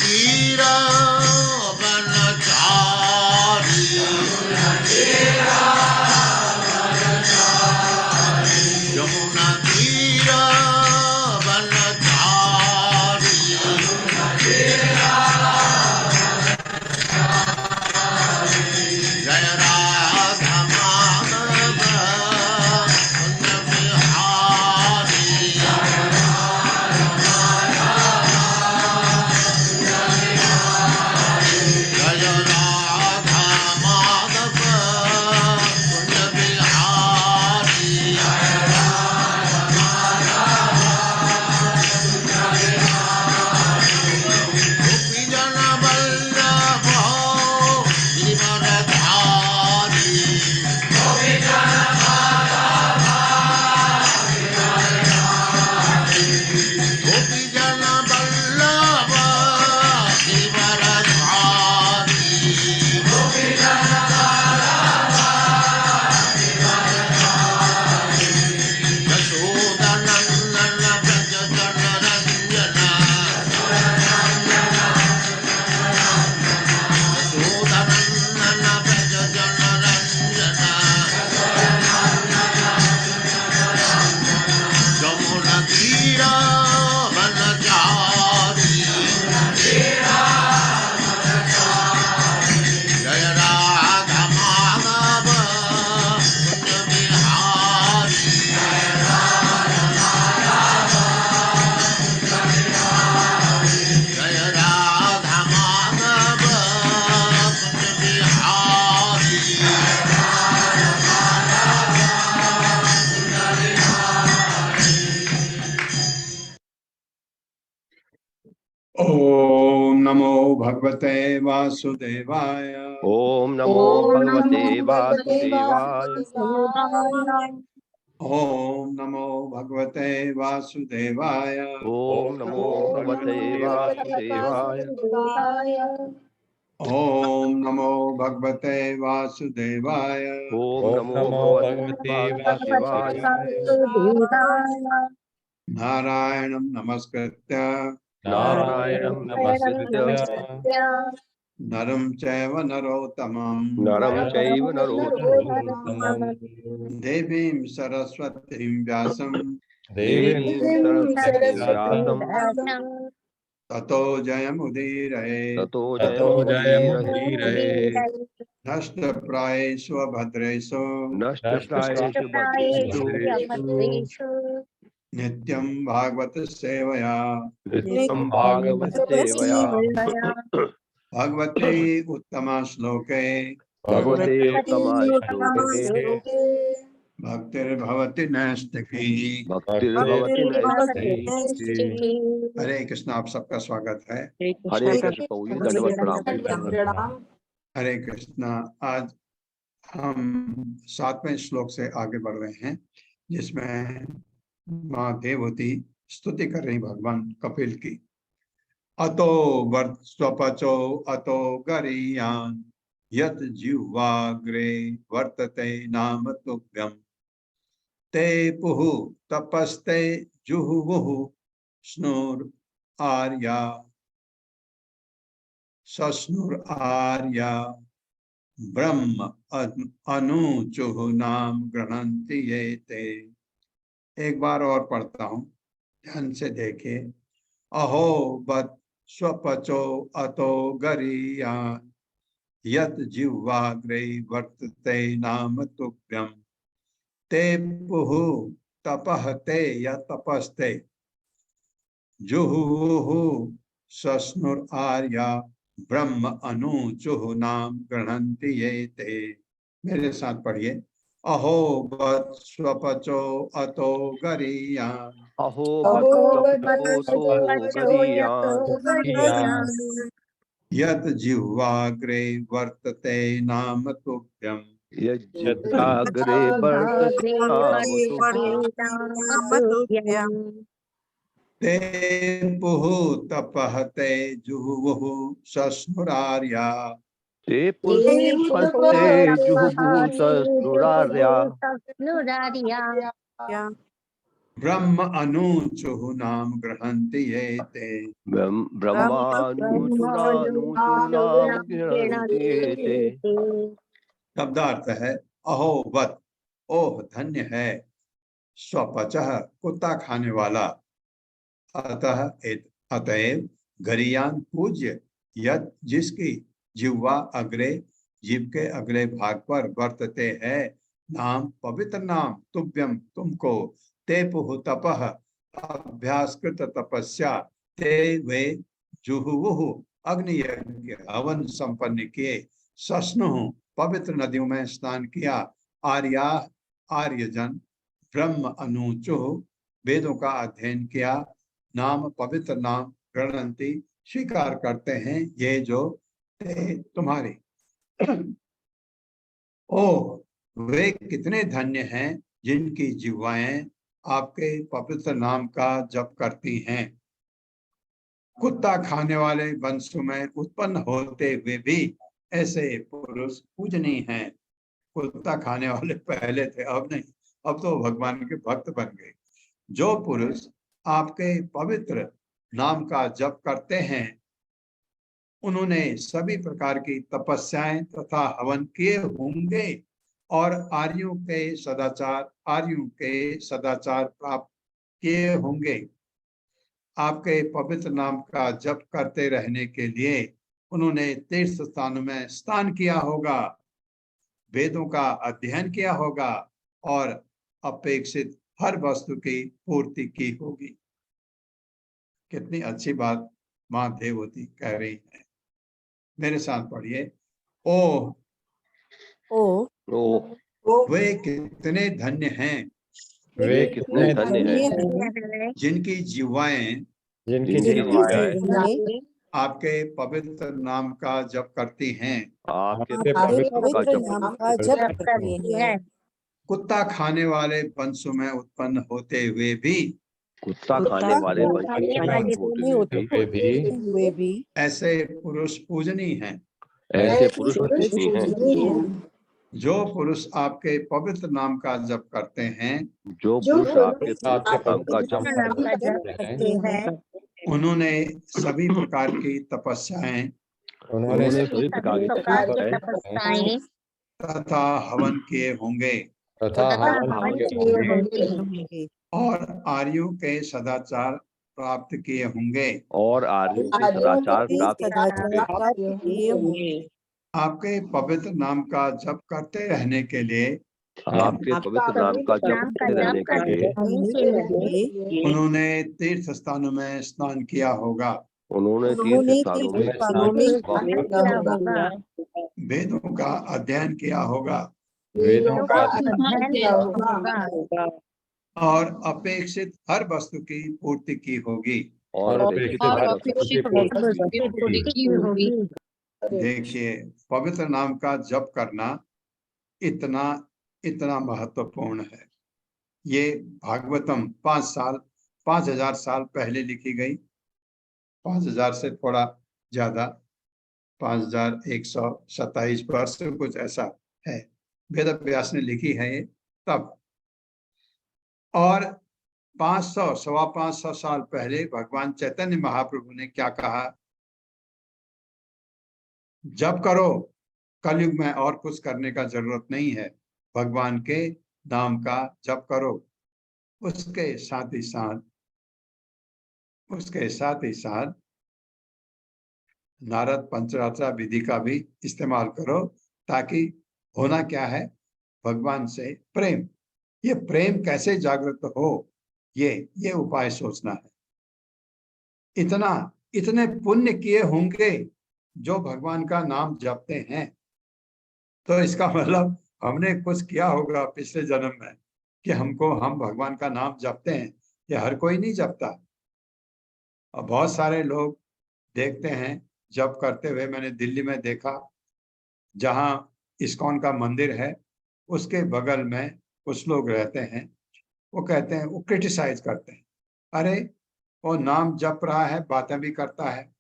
तीरा बनचारी यमुना तीरा जय राधा माधव कुंज बिहारी जय राधा माधव कुंज बिहारी गोपी जन वल्लभ गिरिवरधारी गोपी जन वल्लभ गिरिवरधारी यशोदनंदन व्रज जन रंजना यशोदनंदन व्रज जन रंजना यमुना तीरा बनचारी जय राधा माधव कुंज बिहारी जय राधा माधव कुंज बिहारी ओम नमो भगवते वासुदेवाय। ओम नमो भगवते वासुदेवाय। ओम नमो भगवते वासुदेवाय। ओम नमो भगवते वासुदेवाय। ओम नमो भगवते वासुदेवाय। ओम नमो भगवते वासुदेवाय। नारायणं नमस्कृत्य नारायणं नमस्कृत्य नरं चैव नरोत्तमं नरं चैव नरोत्तमं देवीं सरस्वतीं व्यासं देवीं सरस्वतीं व्यासं ततो जयमुदीरये। ततो जयमुदीरये। नष्टप्रायेषु भद्रेषु नष्टप्रायेषु भद्रेषु नित्यं भागवत सेवया नित्यं भागवत सेवया भगवते उत्तम श्लोके भगवते उत्तमश्लोके भक्तिर्भवति नैष्ठिकी। भक्तिर्भवति नैष्ठिकी। हरे कृष्ण। आप सबका स्वागत है। हरे कृष्ण प्रभु जी, दंडवत प्रणाम। हरे कृष्ण। आज हम 7वें श्लोक से आगे बढ़ रहे हैं, जिसमें माँ देवहूति स्तुति कर रही भगवान कपिल की। अतो स्वपचो अतो गरीयान् यत् जिह्वाग्रे वर्तते नाम तुभ्यं ते पुः तपस्ते जुहुवुः स्नुर् आर्या सस्नुर् आर्या ब्रह्म अनुचुः नाम गृह्णन्ति ये ते। एक बार और पढ़ता हूँ, ध्यान से देखिए। अहो बत स्वपचो अतो गरीयान् यत् जिह्वाग्रे वर्तते नाम तुभ्यं ते पुः तपहते या तपस्ते जुहुः सस्नुर् आर्या ब्रह्म अनुचुः नाम गृह्णन्ति ये ते। मेरे साथ पढ़िए। अहो बत स्वपचो अतो गरीयान् अहो बतो गरीयान् यत् जिह्वाग्रे वर्तते नाम तुभ्यं यज्जाग्रे वर्तते नाम तुभ्यं ते पुः तपहते जुहुवुः सस्नुरार्या ते पुष्पस्ते जुहुवुः सस्नुरार्या ब्रह्म अनुचुः नाम गृह्णन्ति ये ते। ब्रह्मानुचुनानुचुनाम गिणन्ति ते। शब्दार्थ है अहो वत, ओह धन्य है, स्वपचः कुत्ता खाने वाला, अतः अतएव गरियान पूज्य, यद जिसकी जिह्वा अग्रे, जीव के अगले भाग पर वर्तते है, नाम पवित्र नाम, तुभ्यम तुमको, ते पुह तपः अभ्यासकृत तपस्या, ते वे जुहुवुः अग्नि यज्ञ हवन संपन्न किए, सस्नु पवित्र नदियों में स्नान किया, आर्या आर्यजन, ब्रह्म अनुचुः वेदों का अध्ययन किया, नाम पवित्र नाम गणंती स्वीकार करते हैं, ये जो तुम्हारे। ओ वे कितने धन्य हैं जिनकी जिह्वाएं आपके पवित्र नाम का जप करती हैं। कुत्ता खाने वाले वंशों में उत्पन्न होते हुए भी ऐसे पुरुष पूजनीय हैं। कुत्ता खाने वाले पहले थे, अब नहीं, अब तो भगवान के भक्त बन गए। जो पुरुष आपके पवित्र नाम का जप करते हैं, उन्होंने सभी प्रकार की तपस्याएं तथा हवन किए होंगे और आर्यों के सदाचार प्राप्त किए होंगे। आपके पवित्र नाम का जप करते रहने के लिए उन्होंने तीर्थ स्थानों में स्नान किया होगा, वेदों का अध्ययन किया होगा और अपेक्षित हर वस्तु की पूर्ति की होगी। कितनी अच्छी बात मां देवती कह रही है। मेरे साथ पढ़िए। ओ वे कितने धन्य हैं, वे कितने धन्य हैं जिनकी जिह्वाएं जिनकी आपके पवित्र नाम का जप करती हैं। आपके पवित्र नाम का जप करती हैं। कुत्ता खाने वाले वंशों में उत्पन्न होते हुए भी, कुत्ता खाने वाले वंशों में भी ऐसे पुरुष पूजनीय हैं। ऐसे पुरुष पूजनीय हैं। जो पुरुष आपके पवित्र नाम का जप करते हैं, जो पुरुष आपके पवित्र नाम का जप करते हैं, उन्होंने सभी प्रकार की तपस्याएं तथा हवन किए होंगे और आर्यों के सदाचार प्राप्त किए होंगे और आर्यों के सदाचार प्राप्त किए होंगे। आपके पवित्र नाम का जप करते रहने के लिए, आपके पवित्र नाम का जप करते रहने के लिए उन्होंने तीर्थ स्थानों में स्नान किया होगा, उन्होंने तीर्थ स्थानों में स्नान किया होगा, वेदों का अध्ययन किया होगा और अपेक्षित हर वस्तु की पूर्ति की होगी। और देखिए, पवित्र नाम का जप करना इतना महत्वपूर्ण है। ये भागवतम 5,000 साल पहले लिखी गई, 5,000 से थोड़ा ज्यादा, 5,127 वर्ष कुछ ऐसा है, वेद व्यास ने लिखी है ये तब। और 500-525 साल पहले भगवान चैतन्य महाप्रभु ने क्या कहा? जप करो, कलयुग में और कुछ करने का जरूरत नहीं है, भगवान के नाम का जप करो। उसके साथ ही साथ नारद पंचरात्रा विधि का भी इस्तेमाल करो, ताकि होना क्या है, भगवान से प्रेम। ये प्रेम कैसे जागृत हो, ये उपाय सोचना है। इतने पुण्य किए होंगे जो भगवान का नाम जपते हैं, तो इसका मतलब हमने कुछ किया होगा पिछले जन्म में कि हम भगवान का नाम जपते हैं। ये हर कोई नहीं जपता। और बहुत सारे लोग देखते हैं जप करते हुए। मैंने दिल्ली में देखा, जहां इस्कॉन का मंदिर है, उसके बगल में कुछ लोग रहते हैं। वो कहते हैं, वो क्रिटिसाइज करते हैं, अरे वो नाम जप रहा है, बातें भी करता है,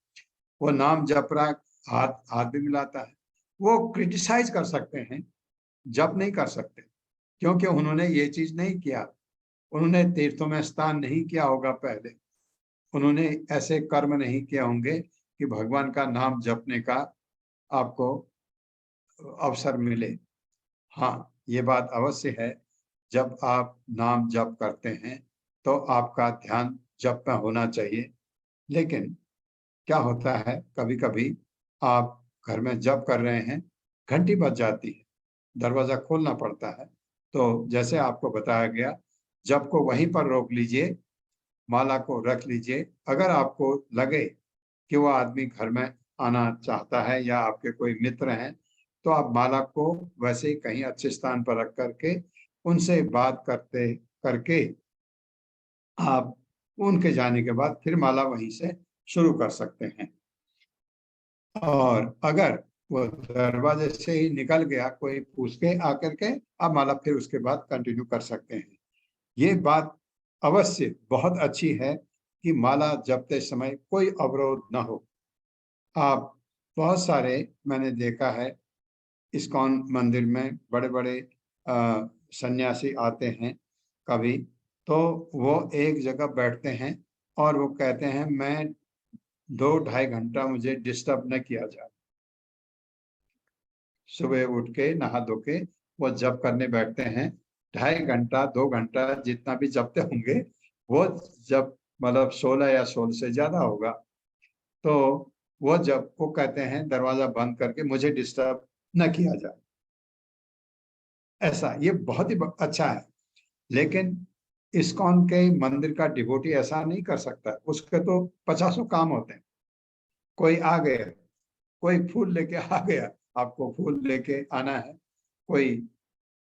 वो नाम जप रहा है, हाथ भी मिलाता है। वो क्रिटिसाइज कर सकते हैं, जप नहीं कर सकते, क्योंकि उन्होंने ये चीज नहीं किया। उन्होंने तीर्थों में स्नान नहीं किया होगा पहले, उन्होंने ऐसे कर्म नहीं किए होंगे कि भगवान का नाम जपने का आपको अवसर मिले। हाँ, ये बात अवश्य है, जब आप नाम जप करते हैं तो आपका ध्यान जप में होना चाहिए। लेकिन क्या होता है, कभी कभी आप घर में जप कर रहे हैं, घंटी बज जाती है, दरवाजा खोलना पड़ता है, तो जैसे आपको बताया गया, जप को वहीं पर रोक लीजिए, माला को रख लीजिए। अगर आपको लगे कि वो आदमी घर में आना चाहता है या आपके कोई मित्र हैं, तो आप माला को वैसे ही कहीं अच्छे स्थान पर रख करके उनसे बात करते करके आप उनके जाने के बाद फिर माला वहीं से शुरू कर सकते हैं। और अगर वो दरवाजे से ही निकल गया कोई पूछ के आकर के, आप माला फिर उसके बाद कंटिन्यू कर सकते हैं। ये बात अवश्य बहुत अच्छी है कि माला जपते समय कोई अवरोध न हो। आप बहुत सारे मैंने देखा है, इस्कॉन मंदिर में बड़े बड़े सन्यासी आते हैं कभी, तो वो एक जगह बैठते हैं और वो कहते हैं मैं 2-2.5 घंटा मुझे डिस्टर्ब न किया जाए। सुबह उठ के नहा धो के वो जप करने बैठते हैं, 2.5 घंटा 2 घंटा जितना भी जपते होंगे, वो जब मतलब 16 या 16 से ज्यादा होगा, तो वो जब वो कहते हैं दरवाजा बंद करके मुझे डिस्टर्ब न किया जाए। ऐसा ये बहुत ही अच्छा है। लेकिन इस्कॉन के मंदिर का डिवोटी ऐसा नहीं कर सकता, उसके तो 50 काम होते हैं। कोई आ गया, कोई फूल लेके आ गया, आपको फूल लेके आना है, कोई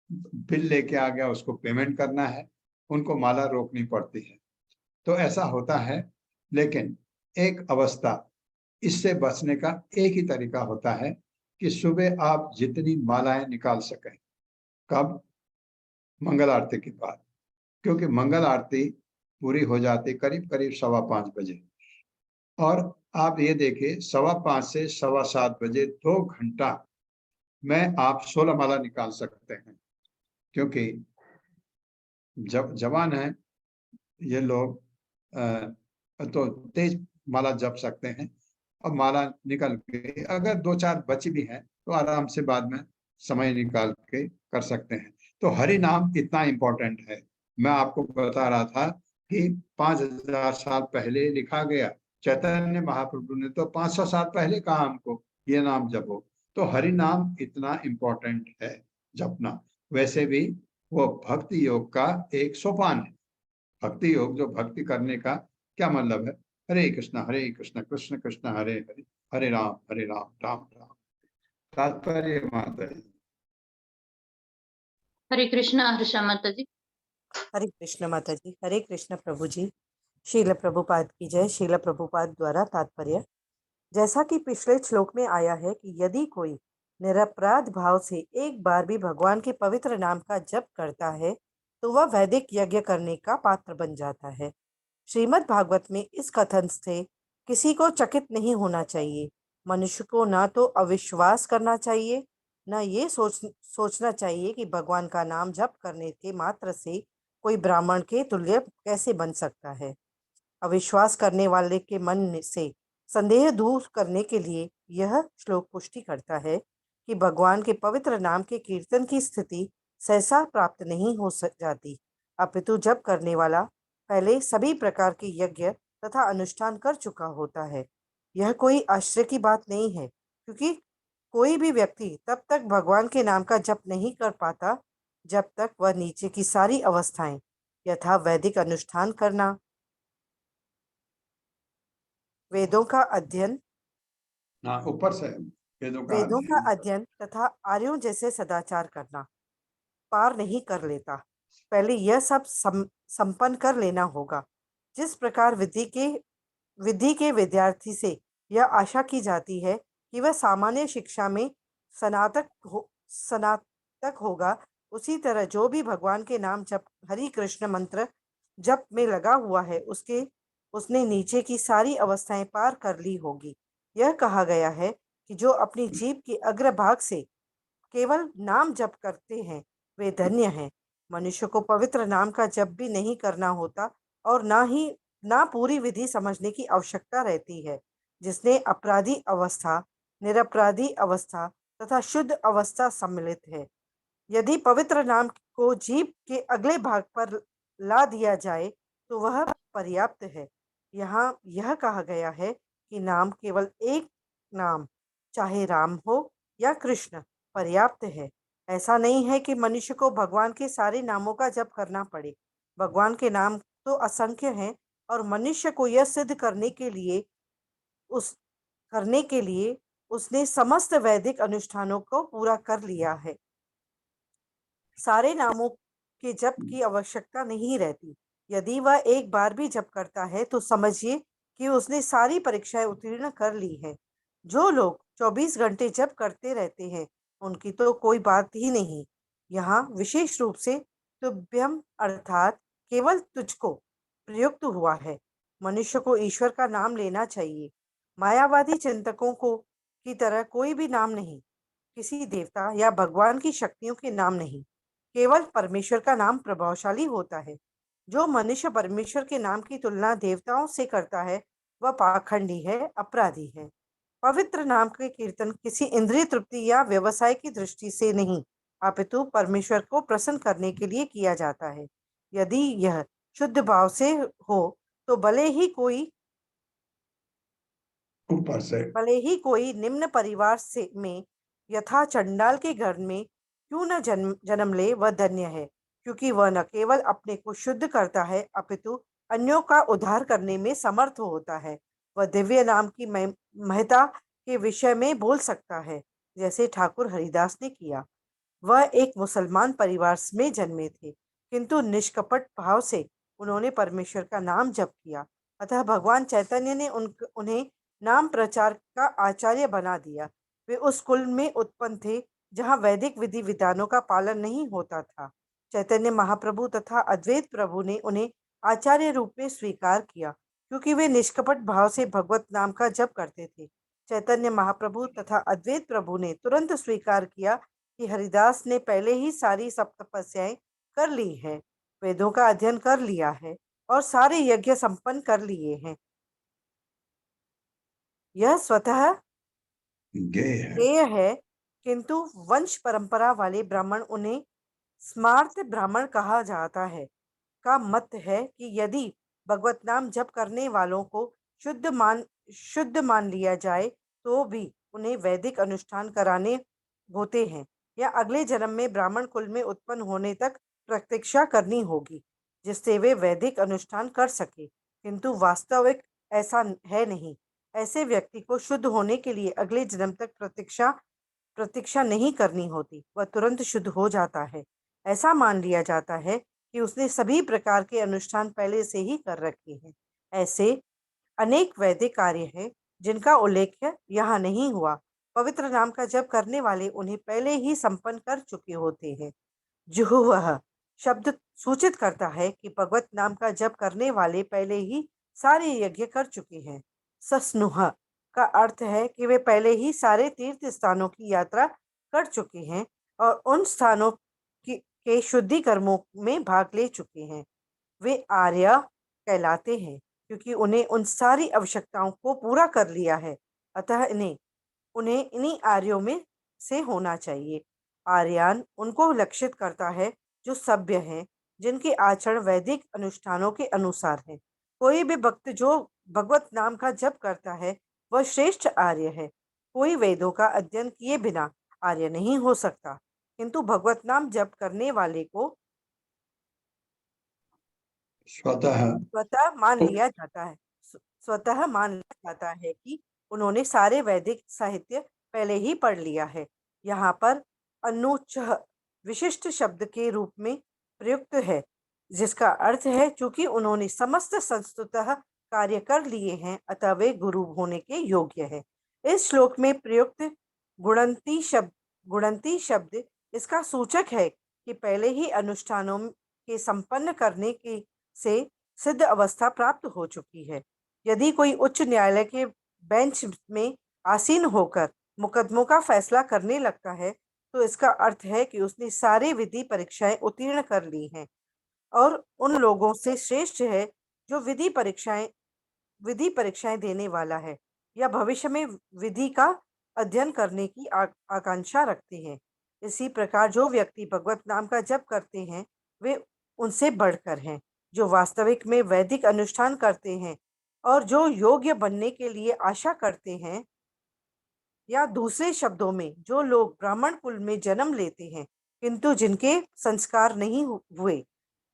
बिल लेके आ गया, उसको पेमेंट करना है, उनको माला रोकनी पड़ती है। तो ऐसा होता है। लेकिन एक अवस्था, इससे बचने का एक ही तरीका होता है कि सुबह आप जितनी मालाएं निकाल सकें। कब? मंगल आरती के बाद, क्योंकि मंगल आरती पूरी हो जाती करीब करीब 5:15 बजे। और आप ये देखिए 5:15 से 7:15 बजे 2 घंटा में आप 16 माला निकाल सकते हैं। क्योंकि जब जवान है ये लोग तो तेज माला जप सकते हैं, और माला निकल के अगर 2-4 बची भी हैं तो आराम से बाद में समय निकाल के कर सकते हैं। तो हरि नाम इतना इम्पोर्टेंट है। मैं आपको बता रहा था कि 5000 साल पहले लिखा गया, चैतन्य महाप्रभु ने तो 500 साल पहले कहा हमको ये नाम जपो। तो हरि नाम इतना इम्पोर्टेंट है जपना। वैसे भी वो भक्ति योग का एक सोपान है। भक्ति योग, जो भक्ति करने का क्या मतलब है, हरे कृष्ण कृष्ण कृष्ण हरे हरे, हरे राम राम राम। तात्पर्य माता है। हरे कृष्णा हर्षा माता जी। हरे कृष्ण माता जी। हरे कृष्ण प्रभु जी। शील प्रभुपाद की जय। शील प्रभुपाद द्वारा तात्पर्य, जैसा कि पिछले श्लोक में आया है कि यदि कोई निरपराध भाव से एक बार भी भगवान के पवित्र नाम का जप करता है तो वह वैदिक यज्ञ करने का पात्र बन जाता है। श्रीमद् भागवत में इस कथन से किसी को चकित नहीं होना चाहिए। मनुष्य को ना तो अविश्वास करना चाहिए, न ये सोचना चाहिए कि भगवान का नाम जप करने के मात्र से कोई ब्राह्मण के तुल्य कैसे बन सकता है। अविश्वास करने वाले के मन से संदेह दूर करने के लिए यह श्लोक पुष्टि करता है कि भगवान के पवित्र नाम के कीर्तन की स्थिति सहसा प्राप्त नहीं हो जाती, अपितु जप करने वाला पहले सभी प्रकार के यज्ञ तथा अनुष्ठान कर चुका होता है। यह कोई आश्चर्य की बात नहीं है, क्योंकि कोई भी व्यक्ति तब तक भगवान के नाम का जप नहीं कर पाता जब तक वह नीचे की सारी अवस्थाएं यथा वैदिक अनुष्ठान करना, वेदों का अध्ययन हाँ, ऊपर से वेदों का अध्ययन तथा आर्यों जैसे सदाचार करना पार नहीं कर लेता। पहले यह सब संपन्न कर लेना होगा। जिस प्रकार विधि के विद्यार्थी से यह आशा की जाती है कि वह सामान्य शिक्षा में स्नातक होगा, उसी तरह जो भी भगवान के नाम जप हरि कृष्ण मंत्र जप में लगा हुआ है उसने नीचे की सारी अवस्थाएं पार कर ली होगी। यह कहा गया है कि जो अपनी जीभ के अग्रभाग से केवल नाम जप करते हैं वे धन्य हैं। मनुष्य को पवित्र नाम का जप भी नहीं करना होता और ना पूरी विधि समझने की आवश्यकता रहती है। जिसने अपराधी अवस्था, निरपराधी अवस्था तथा शुद्ध अवस्था सम्मिलित है। यदि पवित्र नाम को जीभ के अगले भाग पर ला दिया जाए तो वह पर्याप्त है। यहाँ यह कहा गया है कि नाम केवल एक नाम, चाहे राम हो या कृष्ण, पर्याप्त है। ऐसा नहीं है कि मनुष्य को भगवान के सारे नामों का जप करना पड़े। भगवान के नाम तो असंख्य हैं और मनुष्य को यह सिद्ध उस करने के लिए उसने समस्त वैदिक अनुष्ठानों को पूरा कर लिया है। सारे नामों के जप की आवश्यकता नहीं रहती। यदि वह एक बार भी जप करता है तो समझिए कि उसने सारी परीक्षाएं उत्तीर्ण कर ली है। जो लोग 24 घंटे जप करते रहते हैं उनकी तो कोई बात ही नहीं। यहाँ विशेष रूप से तुभ्यम अर्थात केवल तुझको प्रयुक्त हुआ है। मनुष्य को ईश्वर का नाम लेना चाहिए। मायावादी चिंतकों को की तरह कोई भी नाम नहीं, किसी देवता या भगवान की शक्तियों के नाम नहीं, केवल परमेश्वर का नाम प्रभावशाली होता है। जो मनुष्य परमेश्वर के नाम की तुलना देवताओं से करता है वह पाखंडी है, अपराधी है। पवित्र नाम के कीर्तन किसी इंद्रिय तृप्ति या व्यवसाय की दृष्टि से नहीं, अपितु परमेश्वर को प्रसन्न करने के लिए किया जाता है। यदि यह शुद्ध भाव से हो तो ऊपर से भले ही कोई निम्न परिवार से में यथा चंडाल के घर में क्यों न जन्म ले, वह धन्य है, क्योंकि वह न केवल अपने को शुद्ध करता है अपितु अन्यों का उद्धार करने में समर्थ होता है। वह दिव्य नाम की महत्ता के विषय में बोल सकता है, जैसे ठाकुर हरिदास ने किया। वह एक मुसलमान परिवार में जन्मे थे, किंतु निष्कपट भाव से उन्होंने परमेश्वर का नाम जप किया। अतः भगवान चैतन्य ने उन्हें नाम प्रचार का आचार्य बना दिया। वे उस कुल में उत्पन्न थे जहाँ वैदिक विधि विधानों का पालन नहीं होता था। चैतन्य महाप्रभु तथा अद्वैत प्रभु ने उन्हें आचार्य रूप में स्वीकार किया, क्योंकि वे निष्कपट भाव से भगवत नाम का जप करते थे। चैतन्य महाप्रभु तथा अद्वैत प्रभु ने तुरंत स्वीकार किया कि हरिदास ने पहले ही सारी सब तपस्याएं कर ली है, वेदों का अध्ययन कर लिया है और सारे यज्ञ संपन्न कर लिए हैं। यह स्वतः गेय है। गेय है, किंतु वंश परंपरा वाले ब्राह्मण, उन्हें स्मार्त ब्राह्मण कहा जाता है, का मत है कि यदि भगवत नाम जप करने वालों को शुद्ध मान लिया जाए तो भी उन्हें वैदिक अनुष्ठान कराने होते हैं या अगले जन्म में ब्राह्मण कुल में उत्पन्न होने तक प्रतीक्षा करनी होगी, जिससे वे वैदिक अनुष्ठान कर सके। किंतु वास्तविक ऐसा है नहीं। ऐसे व्यक्ति को शुद्ध होने के लिए अगले जन्म तक प्रतीक्षा नहीं करनी होती, वह तुरंत शुद्ध हो जाता है। ऐसा मान लिया जाता है कि उसने सभी प्रकार के अनुष्ठान पहले से ही कर रखे हैं। ऐसे अनेक वैदिक कार्य हैं जिनका उल्लेख यहाँ नहीं हुआ। पवित्र नाम का जप करने वाले उन्हें पहले ही संपन्न कर चुके होते हैं। जुहुवह शब्द सूचित करता है कि भगवत नाम का जप करने वाले पहले ही सारे यज्ञ कर चुके हैं। सस्नुह का अर्थ है कि वे पहले ही सारे तीर्थ स्थानों की यात्रा कर चुके हैं और उन स्थानों के शुद्धि कर्मों में भाग ले चुके हैं। वे आर्य कहलाते हैं क्योंकि उन्हें उन सारी आवश्यकताओं को पूरा कर लिया है। अतः उन्हें इन्हीं आर्यों में से होना चाहिए। आर्यान उनको लक्षित करता है जो सभ्य हैं, जिनके आचरण वैदिक अनुष्ठानों के अनुसार है। कोई भी भक्त जो भगवत नाम का जप करता है वह श्रेष्ठ आर्य है। कोई वेदों का अध्ययन किए बिना आर्य नहीं हो सकता, किंतु भगवत नाम जप करने वाले को स्वतः मान लिया जाता है कि उन्होंने सारे वैदिक साहित्य पहले ही पढ़ लिया है। यहाँ पर अनुचह विशिष्ट शब्द के रूप में प्रयुक्त है, जिसका अर्थ है चूंकि उन्होंने समस्त संस्तुतः कार्य कर लिए हैं अतः वे गुरु होने के योग्य है। इस श्लोक में प्रयुक्त गुणंती शब्द इसका सूचक है कि पहले ही अनुष्ठानों के संपन्न करने के से सिद्ध अवस्था प्राप्त हो चुकी है। यदि कोई उच्च न्यायालय के बेंच में आसीन होकर मुकदमों का फैसला करने लगता है तो इसका अर्थ है कि उसने सारी विधि परीक्षाएं उत्तीर्ण कर ली हैं और उन लोगों से श्रेष्ठ है जो विधि परीक्षाएं देने वाला है या भविष्य में विधि का अध्ययन करने की आकांक्षा रखते हैं। इसी प्रकार जो व्यक्ति भगवत नाम का जप करते हैं वे उनसे बढ़कर हैं, जो वास्तविक में वैदिक अनुष्ठान करते हैं और जो योग्य बनने के लिए आशा करते हैं, या दूसरे शब्दों में जो लोग ब्राह्मण कुल में जन्म लेते हैं किंतु जिनके संस्कार नहीं हुए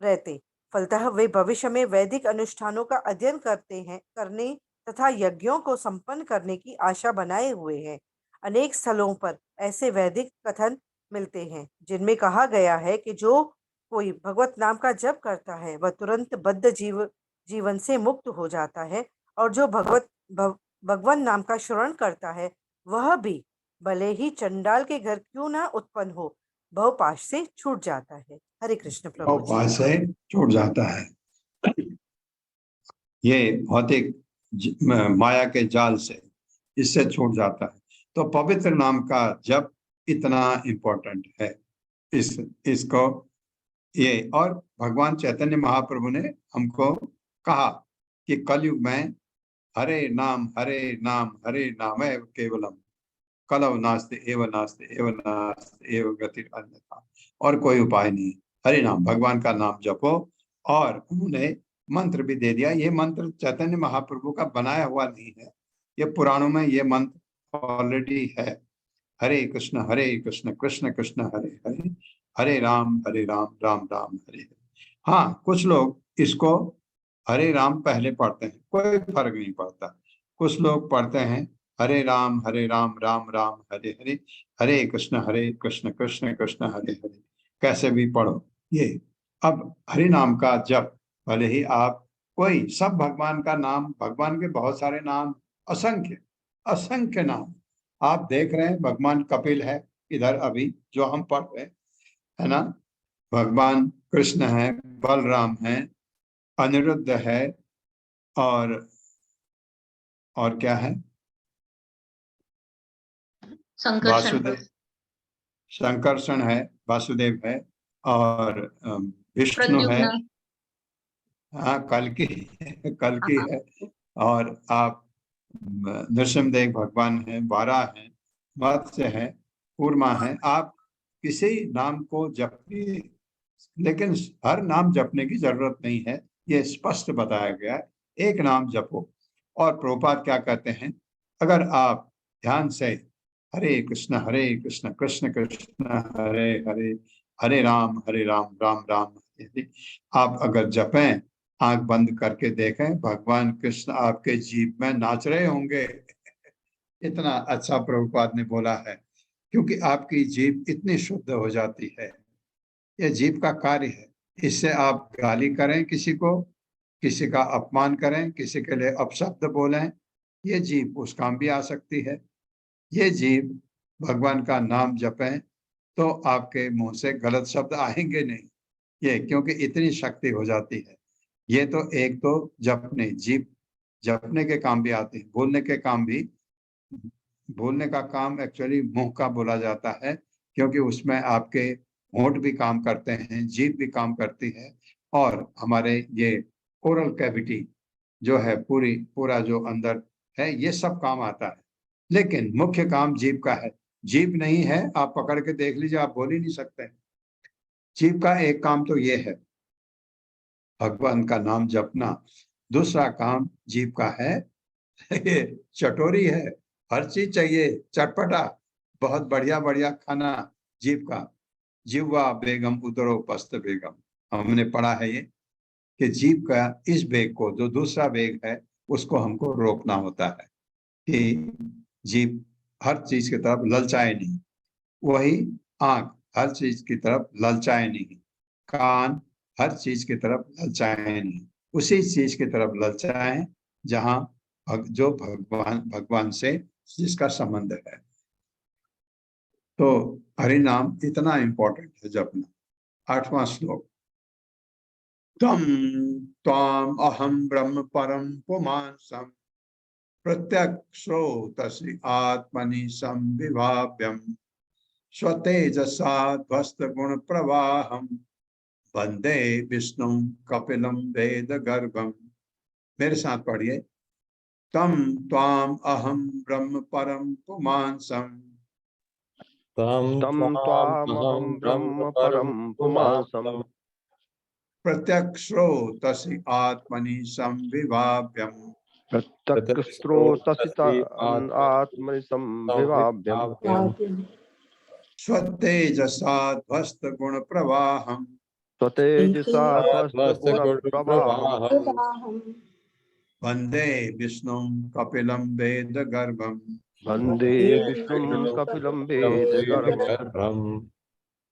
रहते, फलतः वे भविष्य में वैदिक अनुष्ठानों का अध्ययन करने तथा यज्ञों को संपन्न करने की आशा बनाए हुए हैं। अनेक स्थलों पर ऐसे वैदिक कथन मिलते हैं जिनमें कहा गया है कि जो कोई भगवत नाम का जप करता है वह तुरंत बद्ध जीवन से मुक्त हो जाता है और जो भगवान नाम का श्रवण करता है वह भी भले ही चंडाल के घर क्यों ना उत्पन्न हो भवपाश से छूट जाता है। हरे कृष्ण प्रभु जी। भवपाश से छूट जाता है। ये भौतिक माया के जाल से इससे छूट जाता है। तो पवित्र नाम का जप इतना इम्पोर्टेंट है। इसको ये और भगवान चैतन्य महाप्रभु ने हमको कहा कि कलयुग में हरे नाम हरे नाम है केवलम कलव नास्ते एव गतिर अन्यथा, और कोई उपाय नहीं। हरे नाम, भगवान का नाम जपो। और उन्होंने मंत्र भी दे दिया। ये मंत्र चैतन्य महाप्रभु का बनाया हुआ नहीं है, ये पुराणों में ये मंत्र ऑलरेडी है। हरे कृष्ण कृष्ण कृष्ण हरे हरे, हरे राम राम राम हरे हरे। हाँ, कुछ लोग इसको हरे राम पहले पढ़ते हैं, कोई फर्क नहीं पड़ता। कुछ लोग पढ़ते हैं हरे राम राम राम हरे हरे, हरे कृष्ण कृष्ण कृष्ण हरे हरे। कैसे भी पढ़ो ये। अब हरि नाम का जप, भले ही आप कोई सब भगवान का नाम, भगवान के बहुत सारे नाम, असंख्य असंख्य नाम आप देख रहे हैं। भगवान कपिल है इधर अभी जो हम पढ़ रहे हैं, है ना। भगवान कृष्ण है, बलराम है, अनिरुद्ध है, और क्या है, वासुदेव, शंकरषण है, वासुदेव है, और विष्णु है, हाँ कल्कि है, और आप नृसिंहदेव भगवान है, वाराह है, मत्स्य है, कूर्मा है। आप किसी नाम को जपिए, लेकिन हर नाम जपने की जरूरत नहीं है, ये स्पष्ट बताया गया है। एक नाम जपो। और प्रभुपाद क्या कहते हैं, अगर आप ध्यान से हरे कृष्ण कृष्ण कृष्ण हरे हरे, हरे राम राम राम हरे हरे आप अगर जपें, आंख बंद करके देखें, भगवान कृष्ण आपके जीभ में नाच रहे होंगे। इतना अच्छा प्रभुपाद ने बोला है, क्योंकि आपकी जीभ इतनी शुद्ध हो जाती है। ये जीभ का कार्य है। इससे आप गाली करें किसी को, किसी का अपमान करें, किसी के लिए अपशब्द बोलें, ये जीभ उस काम भी आ सकती है। ये जीभ भगवान का नाम जपें तो आपके मुंह से गलत शब्द आएंगे नहीं, ये क्योंकि इतनी शक्ति हो जाती है। ये तो एक तो जपने, जीभ जपने के काम भी आते हैं, बोलने के काम भी। बोलने का काम एक्चुअली मुंह का बोला जाता है, क्योंकि उसमें आपके होंठ भी काम करते हैं, जीभ भी काम करती है, और हमारे ये ओरल कैविटी जो है, पूरा जो अंदर है, ये सब काम आता है। लेकिन मुख्य काम जीभ का है। जीभ नहीं है, आप पकड़ के देख लीजिए, आप बोल ही नहीं सकते। जीभ का एक काम तो ये है, भगवान का नाम जपना। दूसरा काम जीभ का है, चटोरी है, हर चीज चाहिए चटपटा, बहुत बढ़िया बढ़िया खाना। जीभ का, जिह्वा बेगम उदरो पस्त बेगम, हमने पढ़ा है ये, कि जीभ का इस वेग को, जो दूसरा वेग है, उसको हमको रोकना होता है कि जीभ हर चीज की तरफ ललचाए नहीं। वही आंख हर चीज की तरफ ललचाए नहीं, कान हर चीज की तरफ ललचाए नहीं, उसी चीज की तरफ ललचाए जहां जो भगवान से जिसका संबंध है। तो हरि नाम इतना इंपॉर्टेंट है जपना। 8वां श्लोक, तम त्वाम अहम ब्रह्म परम पुमांसम प्रत्यक्षो तस्य आत्मनि संविभाव्यम स्वतेजसा ध्वस्त गुण प्रवाहम वंदे विष्णु कपिलम वेद गर्भम। मेरे साथ पढ़िए। तम त्वाम अहम ब्रह्म परम पुमांसम तं त्वामहं ब्रह्म परं पुमांसम् प्रत्यक्षोतसि आत्मनि संविभाव्यम प्रत्यक्षस्रोतसिता आत्मनि संविभाव्यम् स्वतेजसा ध्वस्त गुण प्रवाहम स्वतेजसा ध्वस्तगुणप्रवाहम् वंदे विष्णु कपिलम वेद गर्भम। वन्दे विष्णुं कपिलं वेदगर्भम्।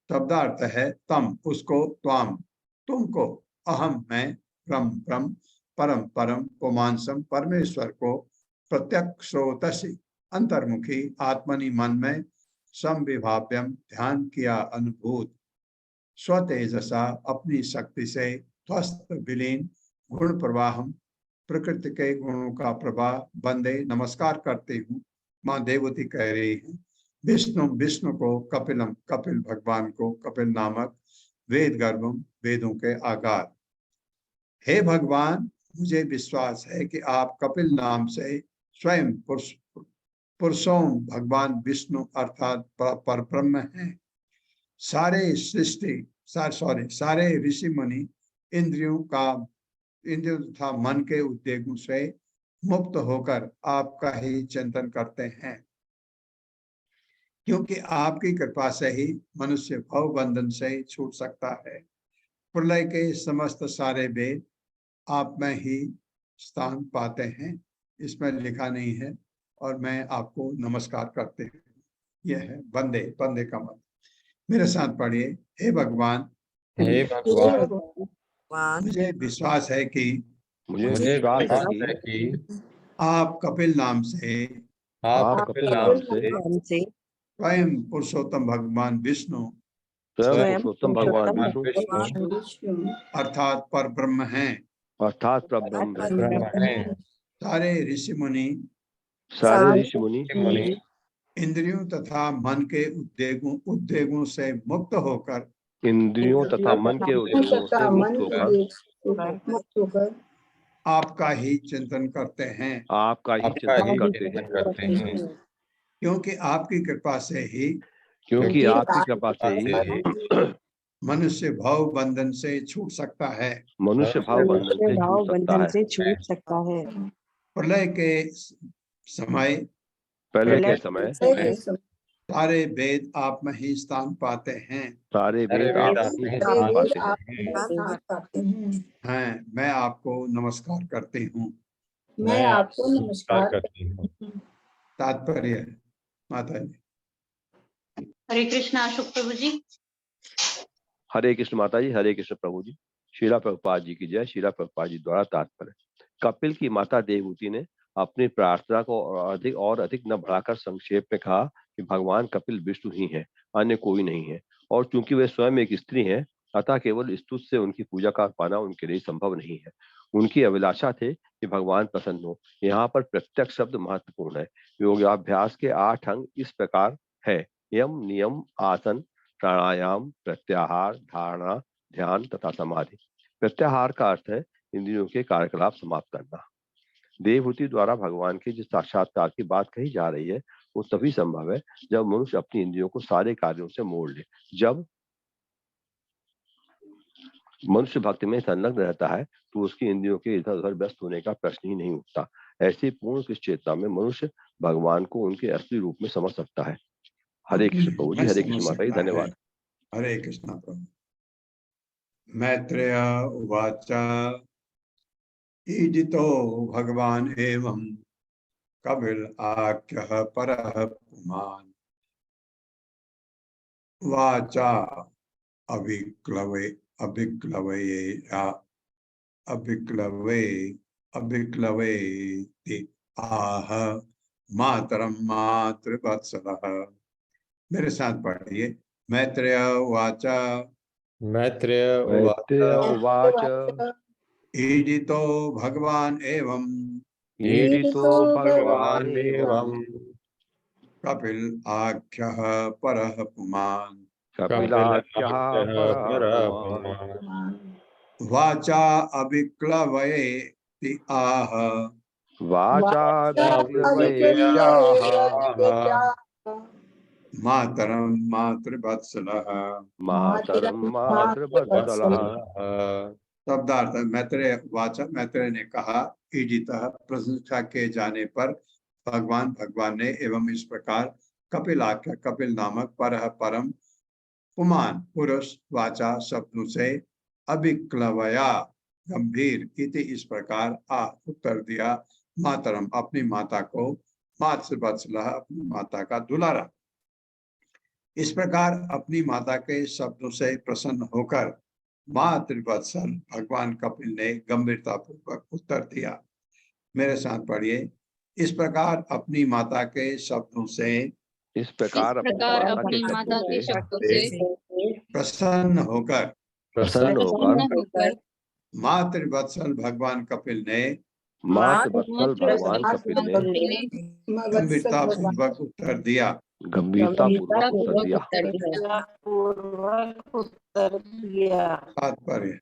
शब्दार्थ है तम उसको, त्वाम तुमको, अहम मैं, ब्रह्म ब्रह्म, परम परम, पुमांसम परमेश्वर को, प्रत्यक्षोतसि अंतर्मुखी, आत्मनि मन में, संविभाव्यम ध्यान किया अनुभूत, स्वतेजसा अपनी शक्ति से, ध्वस्त विलीन, गुण प्रवाहम प्रकृति के गुणों का प्रवाह, बंदे नमस्कार करती हूँ। माँ देवती कह रही है विष्णु विष्णु को, कपिलम कपिल भगवान को, कपिल नामक वेद गर्भम वेदों के आकार। हे भगवान, मुझे विश्वास है कि आप कपिल नाम से स्वयं पुरुषों भगवान विष्णु अर्थात पर ब्रह्म हैं। सारे ऋषि मुनि इंद्रियों तथा मन के उद्वेगों से मुक्त होकर आपका ही चिंतन करते हैं, क्योंकि आपकी कृपा से ही मनुष्य भव बंधन से छूट सकता है। प्रलय के समस्त सारे वेद आप में ही स्थान पाते हैं, इसमें लिखा नहीं है, और मैं आपको नमस्कार करते हैं। यह है बंदे, बंदे का मतलब। मेरे साथ पढ़िए। हे भगवान, हे भगवान, भगवान मुझे विश्वास है कि मुझे विश्वास है कि आप कपिल नाम से आप कपिल नाम से नाम से स्वयं पुरुषोत्तम भगवान विष्णु स्वयं पुरुषोत्तम भगवान विष्णु अर्थात पर ब्रह्म हैं। अर्थात परब्रह्म हैं। सारे ऋषि मुनि सारे ऋषि मुनि इंद्रियों तथा मन के उद्वेगों से मुक्त होकर इंद्रियों तथा मन के उद्वेगों से मुक्त होकर आपका ही चिंतन करते हैं, आपका ही चिंतन करते हैं, क्योंकि आपकी कृपा से ही क्योंकि आपकी कृपा से ही मनुष्य भव बंधन से छूट सकता है। मनुष्य भाव बंधन से छूट सकता है। प्रलय के समय पहले के समय सारे वेद आप में ही स्थान पाते हैं। सारे वेद आप में ही स्थान पाते हैं, मैं आपको नमस्कार करती हूँ। मैं आपको नमस्कार करती हूँ। तात्पर्य माता जी। हरे कृष्ण अशोक प्रभु जी। हरे कृष्ण माता जी, हरे कृष्ण प्रभु जी। शीला प्रभुपाद जी की जय। शीला प्रभुपाद जी द्वारा तात्पर्य। कपिल की माता देवहूति ने अपनी प्रार्थना को और अधिक न बढ़ाकर संक्षेप में कहा कि भगवान कपिल विष्णु ही हैं, अन्य कोई नहीं है, और चूंकि वे स्वयं एक स्त्री हैं, अतः केवल स्तुति से उनकी पूजा का पाना उनके लिए संभव नहीं है। उनकी अभिलाषा थे कि भगवान प्रसन्न हो। यहाँ पर प्रत्यक्ष शब्द महत्वपूर्ण है। योगाभ्यास के 8 अंग इस प्रकार है: यम, नियम, आसन, प्राणायाम, प्रत्याहार, धारणा, ध्यान तथा समाधि। प्रत्याहार का अर्थ है इंद्रियों के कार्यकलाप समाप्त करना। देवहूति द्वारा भगवान के जिस साक्षात्कार की बात कही जा रही है वो तभी संभव है जब मनुष्य अपनी इंद्रियों को सारे कार्यों से मोड़ ले। जब मनुष्य भक्ति में संलग्न रहता है तो उसकी इंद्रियों के इधर उधर व्यस्त होने का प्रश्न ही नहीं उठता। ऐसी पूर्ण चेतना में मनुष्य भगवान को उनके असली रूप में समझ सकता है। हरे कृष्ण प्रभु जी, हरे कृष्ण माता जी, धन्यवाद। हरे कृष्ण प्रभु। मैत्रेय उवाच ईडितो भगवान एवं कपिल आख्यः परः पुमान् वाचा अभिक्लवेति आह मातरम मातृवत्सलः। मेरे साथ पढ़िए। मैत्रेय वाचा उवाच ईडितो भगवान एवं कपिल आख्यः परः पुमान् कपिलाख्यः परः पुमान् वाचा अविक्लवयेति आह वाचाभिक्लवयेत्याह मातरं मातृवत्सलः। मातरं मातृवत्सलः। शब्दार्थ मैत्रेय वाचा, मैत्रेय ने कहा, ईडितः प्रशंसा किए जाने पर भगवान ने एवं इस प्रकार कपिल आख्या, कपिल नामक परह परम पुमान पुरुष वाचा शब्दों से अभिक्लवया गंभीर इति इस प्रकार उत्तर दिया, मातरम अपनी माता को, मातृवत्सलः अपनी माता का दुलारा। इस प्रकार अपनी माता के शब्दों से प्रसन्न होकर मातृवत्सल भगवान कपिल ने गंभीरता पूर्वक उत्तर दिया। मेरे साथ पढ़िए, इस प्रकार अपनी माता के शब्दों से, इस प्रकार अपनी माता के शब्दों से प्रसन्न होकर मातृवत्सल भगवान कपिल ने गंभीरता पूर्वक उत्तर दिया। तात्पर्य।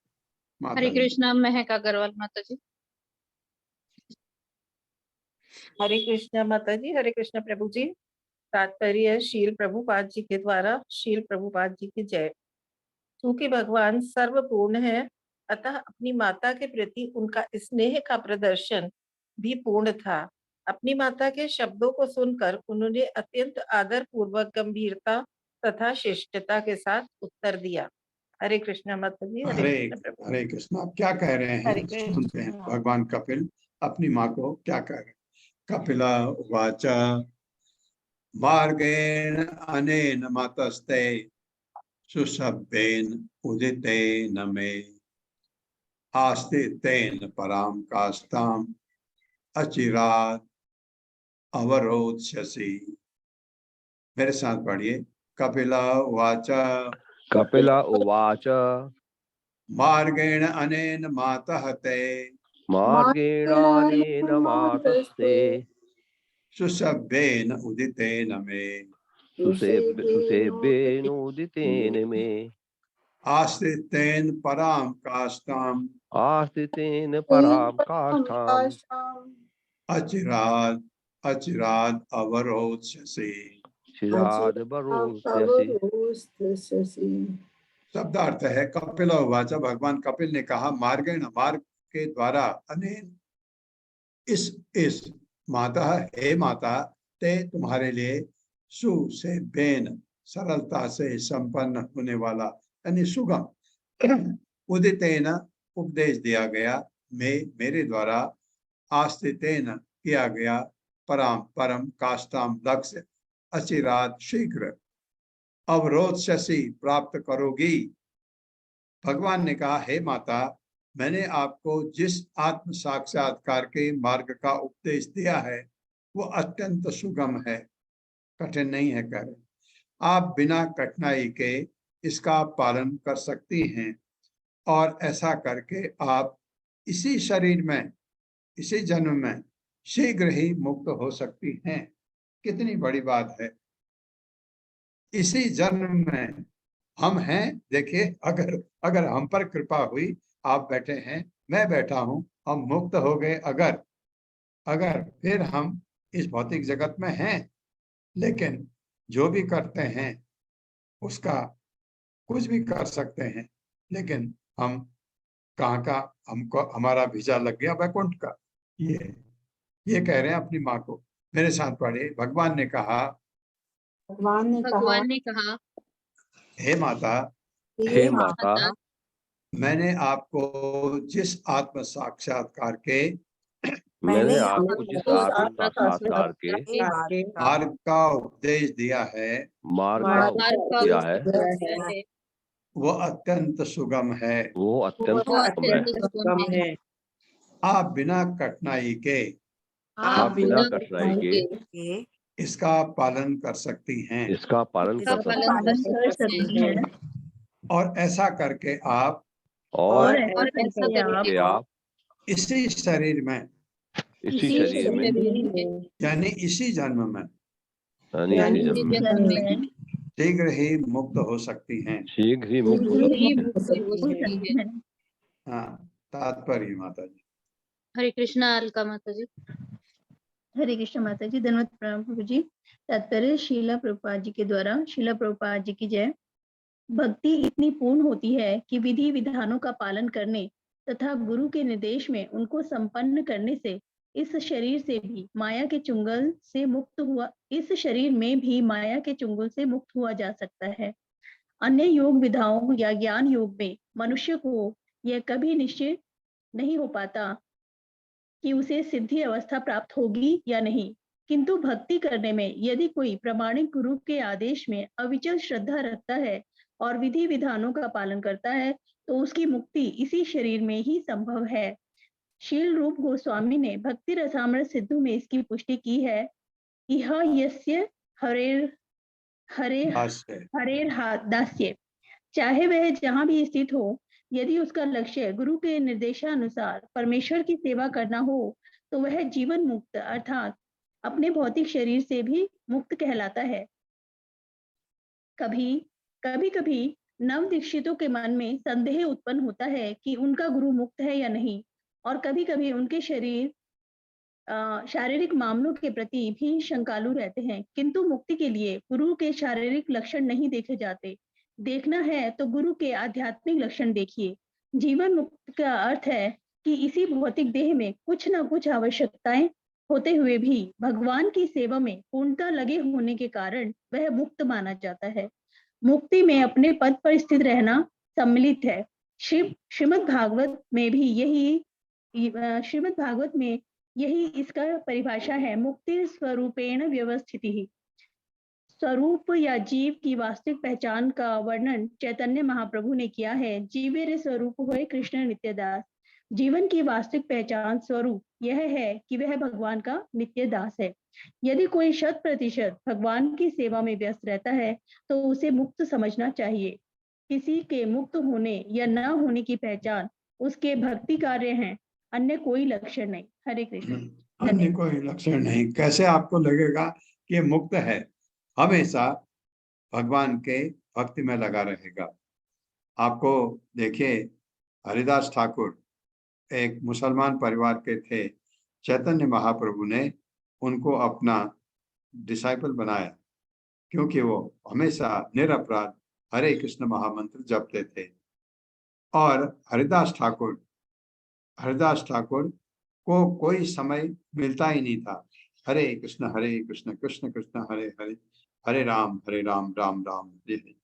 हरे कृष्णा, महक अग्रवाल माता जी। हरे कृष्णा माता जी। हरे कृष्णा प्रभु जी। तात्पर्य शील प्रभुपाद जी के द्वारा। शील प्रभुपाद जी की जय। क्योंकि भगवान सर्वपूर्ण है, अतः अपनी माता के प्रति उनका स्नेह का प्रदर्शन भी पूर्ण था। अपनी माता के शब्दों को सुनकर उन्होंने अत्यंत आदर पूर्वक गंभीरता तथा शिष्टता के साथ उत्तर दिया। हरे कृष्णा माता जी। हरे कृष्णा। आप क्या कह रहे हैं, सुनते हैं। भगवान कपिल अपनी माँ को क्या कह रहे हैं। कपिला उवाच मार्गेण अनेन मतस्ते सुशब्देन उदितेन मे आस्तितेन पराम काष्ठाम अचिरात् अवरोध्स्यसि। मेरे साथ पढ़िए। कपिला उवाच मार्गेण अनेन मातः ते सुशब्देन उदितेन मे आस्तितेन पराम काष्ठाम अचिराद अवरोध्स्यसि। शब्दार्थ है, कपिल वाचा, भगवान कपिल ने कहा, मार्गेण मार्ग के द्वारा, अनेन इस माता, हे माता, ते तुम्हारे लिए, सु से बेन सरलता से संपन्न होने वाला यानी सुगम, उदितेन उपदेश दिया गया, मेरे द्वारा, आस्तितेन किया गया, परम काष्ठाम लक्ष्य, अचिरात शीघ्र, अवरोध्स्यसि प्राप्त करोगी। भगवान ने कहा, हे माता, मैंने आपको जिस आत्म साक्षात्कार के मार्ग का उपदेश दिया है वो अत्यंत सुगम है, कठिन नहीं है। कह रहे आप बिना कठिनाई के इसका पालन कर सकती हैं और ऐसा करके आप इसी शरीर में, इसी जन्म में शीघ्र ही मुक्त हो सकती हैं। कितनी बड़ी बात है। इसी जन्म में हम हैं। देखिए, अगर हम पर कृपा हुई, आप बैठे हैं, मैं बैठा हूं, हम मुक्त हो गए, अगर फिर हम इस भौतिक जगत में हैं, लेकिन जो भी करते हैं उसका कुछ भी कर सकते हैं, लेकिन हम कहाँ का, हमको हमारा वीजा लग गया वैकुंठ का। ये कह रहे हैं अपनी माँ को। मेरे साथ पढ़े। भगवान ने कहा, हे माता, मैंने आपको जिस आत्म साक्षात्कार के मार्ग का उपदेश दिया है, वो अत्यंत सुगम है। आप बिना कठिनाई के इसका पालन कर सकती हैं। और ऐसा करके आप इसी शरीर में यानी इसी जन्म में अनित्य जन्म में शीघ्र ही मुक्त हो सकती हैं। शीघ्र ही मुक्त हो सकती हैं। हो सकती है। हाँ, तात्पर्य माता जी। हरे कृष्णा अलका माता जी। हरे कृष्ण माता जी, धन्यवाद प्रभु जी। तात्पर्य शीला प्रभुपाद जी के द्वारा, शीला प्रभुपाद जी की जय। भक्ति इतनी पूर्ण होती है कि विधि विधानों का पालन करने तथा गुरु के निर्देश में उनको संपन्न करने से इस शरीर से भी माया के चुंगल से मुक्त हुआ इस शरीर में भी माया के चुंगल से मुक्त हुआ जा सकता है। अन्य योग विधाओं या ज्ञान योग में मनुष्य को यह कभी निश्चित नहीं हो पाता कि उसे सिद्धि अवस्था प्राप्त होगी या नहीं, किंतु भक्ति करने में यदि कोई प्रामाणिक गुरु के आदेश में अविचल श्रद्धा रखता है और विधि विधानों का पालन करता है तो उसकी मुक्ति इसी शरीर में ही संभव है। शील रूप गोस्वामी ने भक्ति रसामृत सिद्धू में इसकी पुष्टि की है। इह यस्य हरेर दास्य, चाहे वह जहां भी स्थित हो, यदि उसका लक्ष्य गुरु के निर्देशानुसार परमेश्वर की सेवा करना हो तो वह जीवन मुक्त अर्थात अपने भौतिक शरीर से भी मुक्त कहलाता है। कभी नव दीक्षितों के मन में संदेह उत्पन्न होता है कि उनका गुरु मुक्त है या नहीं, और कभी-कभी उनके शारीरिक मामलों के प्रति भी शंकालु रहते हैं, किंतु मुक्ति के लिए गुरु के शारीरिक लक्षण नहीं देखे जाते। देखना है तो गुरु के आध्यात्मिक लक्षण देखिए। जीवन मुक्त का अर्थ है कि इसी भौतिक देह में कुछ न कुछ आवश्यकताएं होते हुए भी भगवान की सेवा में पूर्णता लगे होने के कारण वह मुक्त माना जाता है। मुक्ति में अपने पद पर स्थित रहना सम्मिलित है। श्रीमद् भागवत में यही इसका परिभाषा है। मुक्ति स्वरूपेण व्यवस्थिति। स्वरूप या जीव की वास्तविक पहचान का वर्णन चैतन्य महाप्रभु ने किया है। जीवेर स्वरूप होए कृष्ण नित्यदास। जीवन की वास्तविक पहचान स्वरूप यह है कि वह भगवान का नित्य दास है। यदि कोई 100% भगवान की सेवा में व्यस्त रहता है तो उसे मुक्त समझना चाहिए। किसी के मुक्त होने या न होने की पहचान उसके भक्ति कार्य हैं, अन्य कोई लक्षण नहीं। हरे कृष्ण। अन्य कोई लक्षण नहीं। कैसे आपको लगेगा कि मुक्त है? हमेशा भगवान के भक्ति में लगा रहेगा। आपको देखिए, हरिदास ठाकुर एक मुसलमान परिवार के थे। चैतन्य महाप्रभु ने उनको अपना डिसाइपल बनाया क्योंकि वो हमेशा निरपराध हरे कृष्ण महामंत्र जपते थे। और हरिदास ठाकुर को कोई समय मिलता ही नहीं था। हरे कृष्ण कृष्ण कृष्ण हरे हरे, हरे राम राम राम हरे हरे।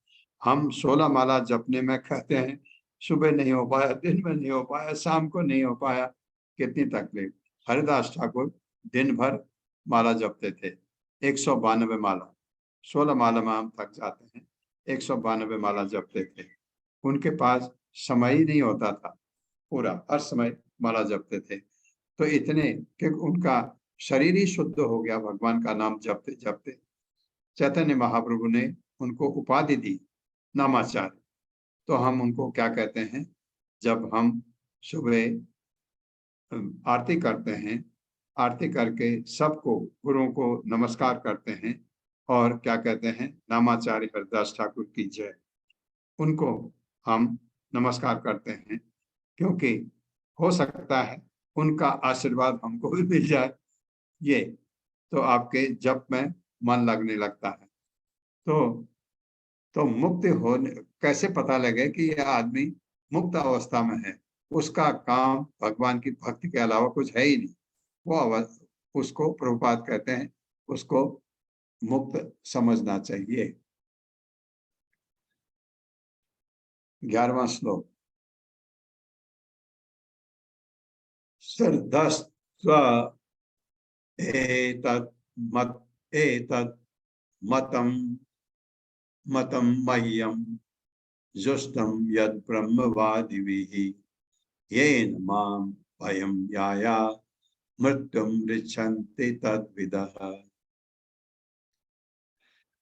हम 16 माला जपने में कहते हैं सुबह नहीं हो पाया, दिन में नहीं हो पाया, शाम को नहीं हो पाया, कितनी तकलीफ। हरिदास ठाकुर दिन भर माला जपते थे। 192 माला, 16 माला में हम थक जाते हैं, 192 माला जपते थे। उनके पास समय ही नहीं होता था, पूरा हर समय माला जपते थे। तो इतने कि उनका शरीर ही शुद्ध हो गया भगवान का नाम जपते जपते। चैतन्य महाप्रभु ने उनको उपाधि दी नामाचार्य। तो हम उनको क्या कहते हैं? जब हम सुबह आरती करते हैं, आरती करके सबको गुरुओं को नमस्कार करते हैं और क्या कहते हैं? नामाचार्य हरिदास ठाकुर की जय। उनको हम नमस्कार करते हैं क्योंकि हो सकता है उनका आशीर्वाद हमको भी मिल जाए। ये तो आपके जप में मन लगने लगता है। तो मुक्त होने कैसे पता लगे कि यह आदमी मुक्त अवस्था में है? उसका काम भगवान की भक्ति के अलावा कुछ है ही नहीं। वो उसको प्रभुपाद कहते हैं उसको मुक्त समझना चाहिए। 11वां श्लोक। श्रद्धस्त्व एतत् मतम मह्यम जुष्टम यद ब्रह्मवादिभिः येन मां भयं याया मृत्युम ऋच्छन्ति तद्विदः।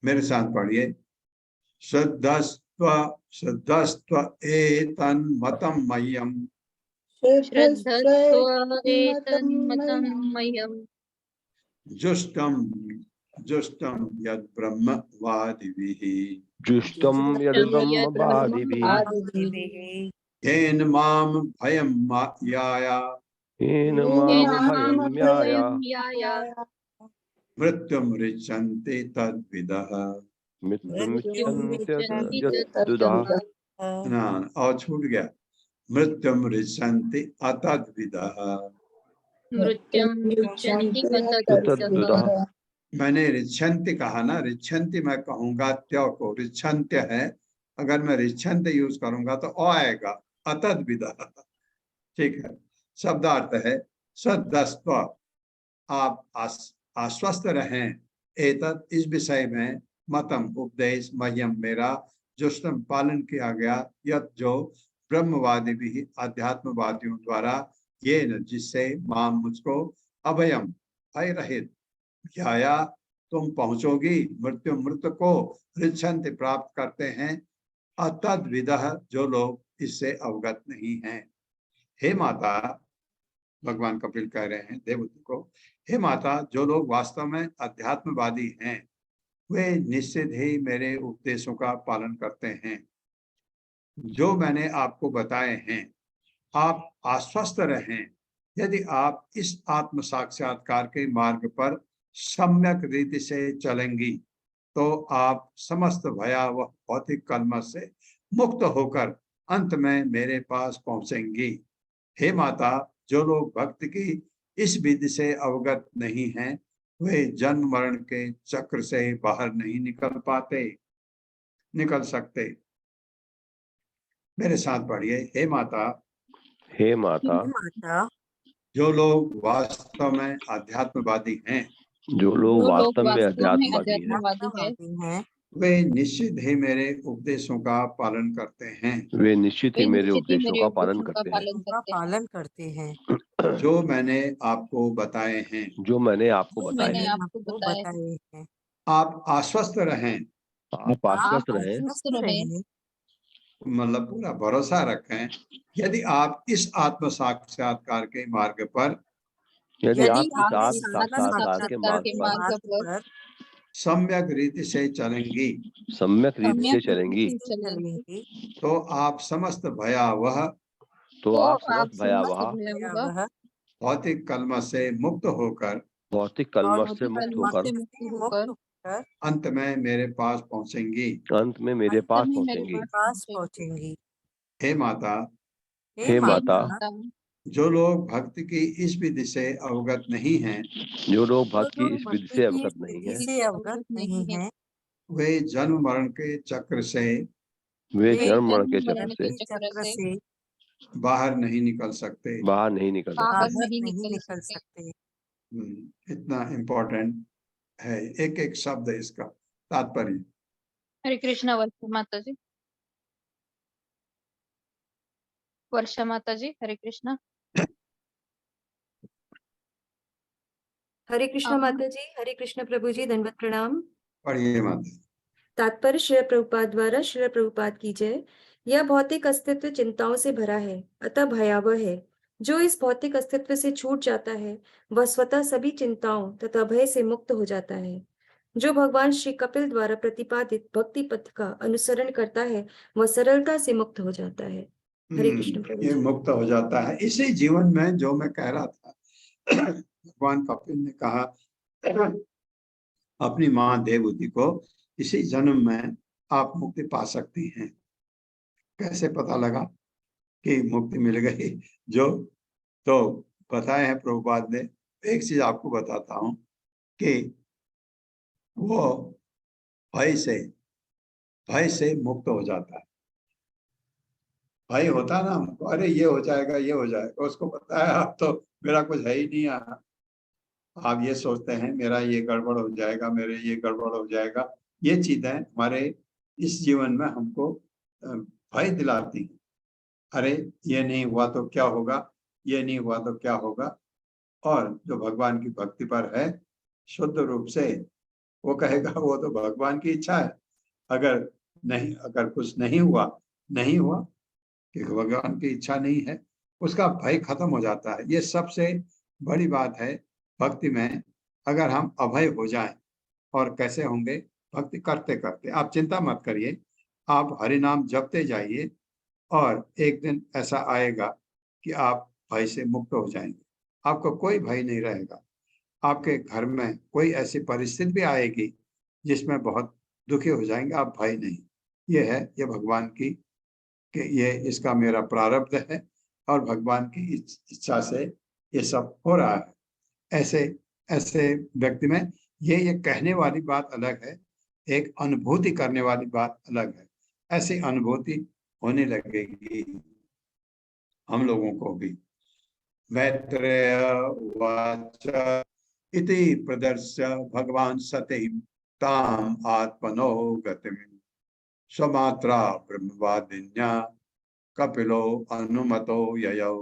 मेरे साथ पढ़िए। श्रद्धस्त्व एतन्मतं मह्यम श्रद्धस्त्व एतन्मतं मह्यं जुष्टम जुष्टम यद ब्रह्मवादिभिः जुष्टम यद ब्रह्मवादिभिः येन माम भयम याया येन माम भयं याया मृत्युम रिच्यन्ते तद्विदः। मृत्युमिच्छन्त्यतद्विदः। ना और छूट गया, मृत्युम रिच्यन्ते अतद्विदः। तद्विदः। मैंने रिच्छन्ति कहा ना, रिच्छन्ति मैं कहूंगा त्य को, रिच्छन्त्य है, अगर मैं रिच्छन्त यूज करूंगा तो ओ आएगा, अतद्विदः। ठीक है, शब्दार्थ है सदस्त्व, आप आश्वस्त रहें, एतत् इस विषय में, मतम उपदेश, मह्यम मेरा, जुष्टम पालन किया गया, यत जो ब्रह्मवादी भी अध्यात्मवादियों द्वारा, ये न जिससे माम मुझको, अभयम भय रहित, याया तुम पहुंचोगी, मृत्यु मृत्यु को, रिच्छन्त प्राप्त करते हैं, अतद्विदः जो लोग इससे अवगत नहीं हैं। हे माता, भगवान कपिल कह रहे हैं देवहूति को, हे माता, जो लोग वास्तव में अध्यात्मवादी हैं वे निश्चित ही मेरे उपदेशों का पालन करते हैं जो मैंने आपको बताए हैं। आप आश्वस्त रहें, यदि आप इस आत्म साक्षात्कार के मार्ग पर सम्यक रीति से चलेंगी तो आप समस्त भयावह भौतिक कलमश से मुक्त होकर अंत में मेरे पास पहुंचेंगी। हे माता, जो लोग भक्ति की इस विधि से अवगत नहीं हैं वे जन्म मरण के चक्र से बाहर नहीं निकल सकते। मेरे साथ पढ़िए, हे माता, हे माता, जो लोग वास्तव में अध्यात्मवादी हैं, जो लोग वास्तव में अध्यात्मवादी हैं, वे निश्चित ही मेरे उपदेशों का पालन करते हैं। वे निश्चित ही मेरे उपदेशों का पालन करते हैं। जो मैंने आपको बताए हैं, जो मैंने आपको बताए हैं। आप आश्वस्त रहें, आप आश्वस्त रहें, मतलब पूरा भरोसा रखें, यदि आप इस आत्म साक्षात्कार के मार्ग पर, यदि आप इस आत्म साक्षात्कार के मार्ग पर सम्यक रीति से चलेंगी, सम्यक रीति से चलेंगी, तो आप समस्त भयावह भौतिक कलमश से मुक्त होकर अंत में मेरे पास पहुंचेंगी। हे माता, हे माता, जो लोग भक्ति की इस विधि से अवगत नहीं हैं, जो लोग भक्ति की इस विधि से अवगत नहीं हैं, वे जन्म मरण के चक्र से बाहर नहीं निकल सकते। इतना इम्पोर्टेंट है एक एक शब्द, इसका तात्पर्य। हरे कृष्णा। वर्षा माता जी, हरे कृष्णा। हरे कृष्णा माता जी, हरे कृष्ण प्रभु जी, दंडवत प्रणाम। पढ़िए माता। तात्पर्य श्रील प्रभुपाद द्वारा। श्रील प्रभुपाद की जय। यह भौतिक अस्तित्व चिंताओं से भरा है, अतः भयावह है। जो इस भौतिक अस्तित्व से छूट जाता है वह स्वतः सभी चिंताओं तथा भय से मुक्त हो जाता है। जो भगवान श्री कपिल द्वारा प्रतिपादित भक्ति पथ का अनुसरण करता है वह सरलता से मुक्त हो जाता है। हरे कृष्ण प्रभु। ये मुक्त हो जाता है इसी जीवन में, जो मैं कह रहा था। भगवान कपिल ने कहा अपनी माँ देवहूति को, इसी जन्म में आप मुक्ति पा सकती हैं। कैसे पता लगा कि मुक्ति मिल गई? जो तो बताए हैं प्रभुपाद ने। एक चीज आपको बताता हूं कि वो भय से मुक्त हो जाता है। भय होता ना हमको, अरे ये हो जाएगा, ये हो जाएगा, उसको पता है अब तो मेरा कुछ है ही नहीं यहाँ। आप ये सोचते हैं मेरा ये गड़बड़ हो जाएगा, मेरे ये गड़बड़ हो जाएगा। ये चीजें हमारे इस जीवन में हमको भय दिलाती हैं। अरे ये नहीं हुआ तो क्या होगा, ये नहीं हुआ तो क्या होगा। और जो भगवान की भक्ति पर है शुद्ध रूप से, वो कहेगा वो तो भगवान की इच्छा है। अगर कुछ नहीं हुआ कि भगवान की इच्छा नहीं है, उसका भय खत्म हो जाता है। ये सबसे बड़ी बात है भक्ति में। अगर हम अभय हो जाएं, और कैसे होंगे? भक्ति करते करते। आप चिंता मत करिए, आप हरि नाम जपते जाइए और एक दिन ऐसा आएगा कि आप भय से मुक्त हो जाएंगे, आपको कोई भय नहीं रहेगा। आपके घर में कोई ऐसी परिस्थिति भी आएगी जिसमें बहुत दुखी हो जाएंगे, आप भय नहीं। ये है, ये भगवान की कि ये इसका मेरा प्रारब्ध है और भगवान की इच्छा से ये सब हो रहा है। ऐसे ऐसे व्यक्ति में ये कहने वाली बात अलग है, एक अनुभूति करने वाली बात अलग है। ऐसी अनुभूति होने लगेगी हम लोगों को भी। मैत्रेय उवाच इति प्रदर्श्य भगवान सतीं ताम आत्मनो गतिम स्वमात्रा ब्रह्मवादिन्या कपिलो अनुमतो ययौ।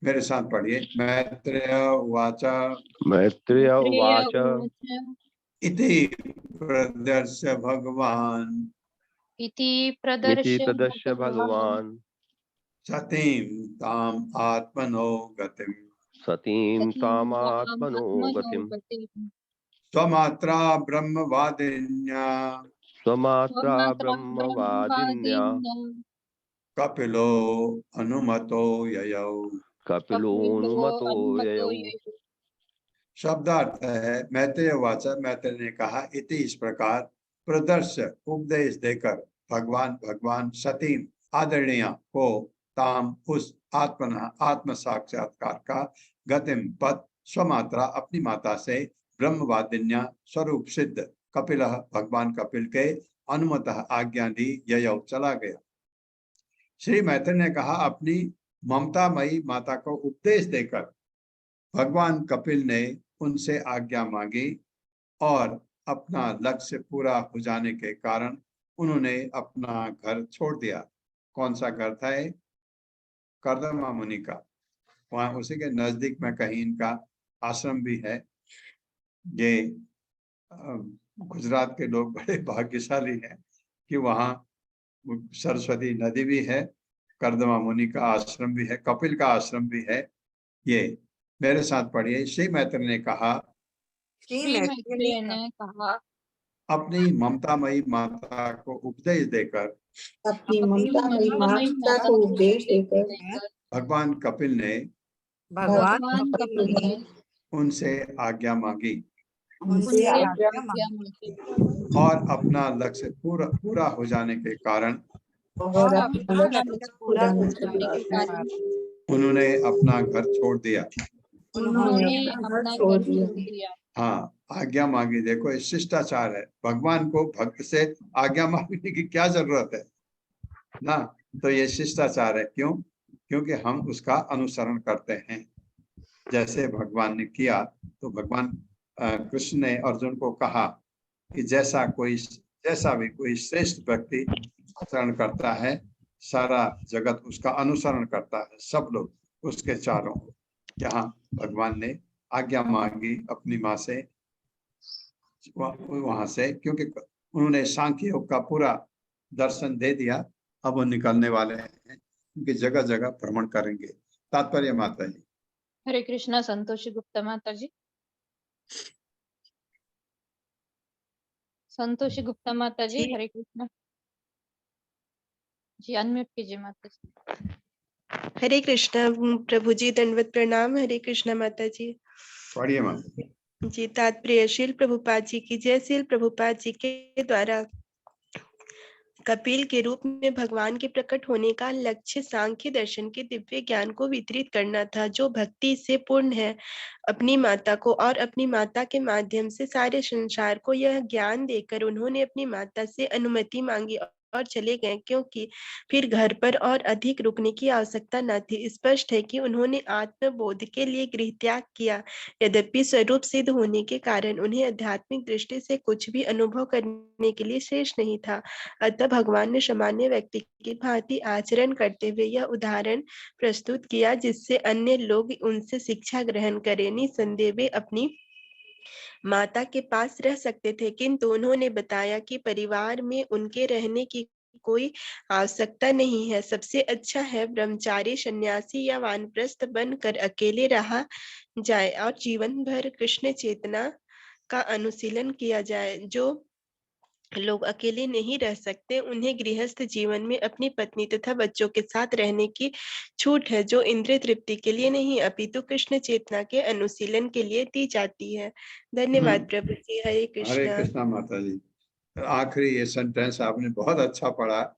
मेरे साथ पढ़िए। मैत्रेय उवाच मैत्रेय उवाच इति प्रदर्श्य भगवान इति इति प्रदर्श्य प्रदर्श्य भगवान् सतीं ताम आत्मनो गतिम सतीं तामात्मनो गतिम् स्वमात्रा ब्रह्मवादिन्या स्वमात्रा ब्रह्मवादिन्या कपिलो अनुमतो ययौ। कपिलोऽनुमतो ययौ। शब्दार्थ है मैत्रेय वाचा, मैत्रेय ने कहा इति इस प्रकार, प्रदर्श उपदेश देकर भगवान सतीम आदरणीय को ताम उस आत्म साक्षात्कार का गतिम पद स्वमात्रा अपनी माता से ब्रह्मवादिन्या स्वरूप सिद्ध कपिल भगवान कपिल के अनुमत आज्ञा दी ययौ चला गया। श्री मैत्रेय ने कहा अपनी ममतामयी माता को उपदेश देकर भगवान कपिल ने उनसे आज्ञा मांगी और अपना लक्ष्य पूरा हो जाने के कारण उन्होंने अपना घर छोड़ दिया। कौन सा घर था? कर्दमा मुनि का, वहां उसी के नजदीक में कहीं इनका आश्रम भी है। ये गुजरात के लोग बड़े भाग्यशाली हैं कि वहाँ सरस्वती नदी भी है, कर्दमा मुनि का आश्रम भी है, कपिल का आश्रम भी है। ये मेरे साथ पढ़िए। श्री मैत्रेय ने कहा अपनी ममतामयी माता को उपदेश देकर अपनी ममतामयी माता को उपदेश देकर भगवान कपिल ने उनसे आज्ञा मांगी और अपना लक्ष्य पूरा हो जाने के कारण उन्होंने अपना घर छोड़ दिया। हाँ, आज्ञा मांगी। देखो ये शिष्टाचार है, भगवान को भक्त से आज्ञा मांगने की क्या जरूरत है ना। तो ये शिष्टाचार है। क्यों? क्योंकि हम उसका अनुसरण करते हैं। जैसे भगवान ने किया, तो भगवान कृष्ण ने अर्जुन को कहा कि जैसा भी कोई श्रेष्ठ व्यक्ति आचरण करता है, सारा जगत उसका अनुसरण करता है, सब लोग उसके चारों। यहाँ भगवान ने आज्ञा मांगी अपनी माँ से, वहां से, क्योंकि उन्होंने सांख्य योग का पूरा दर्शन दे दिया। अब वो निकलने वाले हैं, क्योंकि जगह जगह भ्रमण करेंगे। तात्पर्य माता जी। हरे कृष्णा। संतोषी गुप्ता माता जी। संतोषी गुप्ता माता जी, हरे कृष्णा जी। अनम्यूट कीजिए माता जी। हरे कृष्णा प्रभु जी, दंडवत प्रणाम। हरे कृष्णा माता जी। पढ़िए माता जी। तात्पर्य शील प्रभुपाद जी की जय। शील प्रभुपाद जी के द्वारा कपिल के रूप में भगवान के प्रकट होने का लक्ष्य सांख्य दर्शन के दिव्य ज्ञान को वितरित करना था, जो भक्ति से पूर्ण है। अपनी माता को और अपनी माता के माध्यम से सारे संसार को यह ज्ञान देकर उन्होंने अपनी माता से अनुमति मांगी और चले गए, क्योंकि फिर घर पर और अधिक रुकने की आवश्यकता न थी। स्पष्ट है कि उन्होंने आत्मबोध के लिए गृह त्याग किया, यद्यपि स्वरूप सिद्ध होने के कारण उन्हें आध्यात्मिक दृष्टि से कुछ भी अनुभव करने के लिए शेष नहीं था। अतः भगवान ने सामान्य व्यक्ति की भांति आचरण करते हुए यह उदाहरण प्रस्तुत किया, जिससे अन्य लोग उनसे शिक्षा ग्रहण करें। निसंदेह वे अपनी माता के पास रह सकते थे, किंतु उन्होंने बताया कि परिवार में उनके रहने की कोई आवश्यकता नहीं है। सबसे अच्छा है ब्रह्मचारी, सन्यासी या वानप्रस्थ बनकर अकेले रहा जाए और जीवन भर कृष्ण चेतना का अनुशीलन किया जाए। जो लोग अकेले नहीं रह सकते उन्हें गृहस्थ जीवन में अपनी पत्नी तथा बच्चों के साथ रहने की छूट है, जो इंद्रिय तृप्ति के लिए नहीं अपितु कृष्ण चेतना के अनुशीलन के लिए दी जाती है। धन्यवाद प्रभु जी। हरे हरे कृष्णा। कृष्णा माता जी। आखिरी ये सेंटेंस आपने बहुत अच्छा पढ़ा।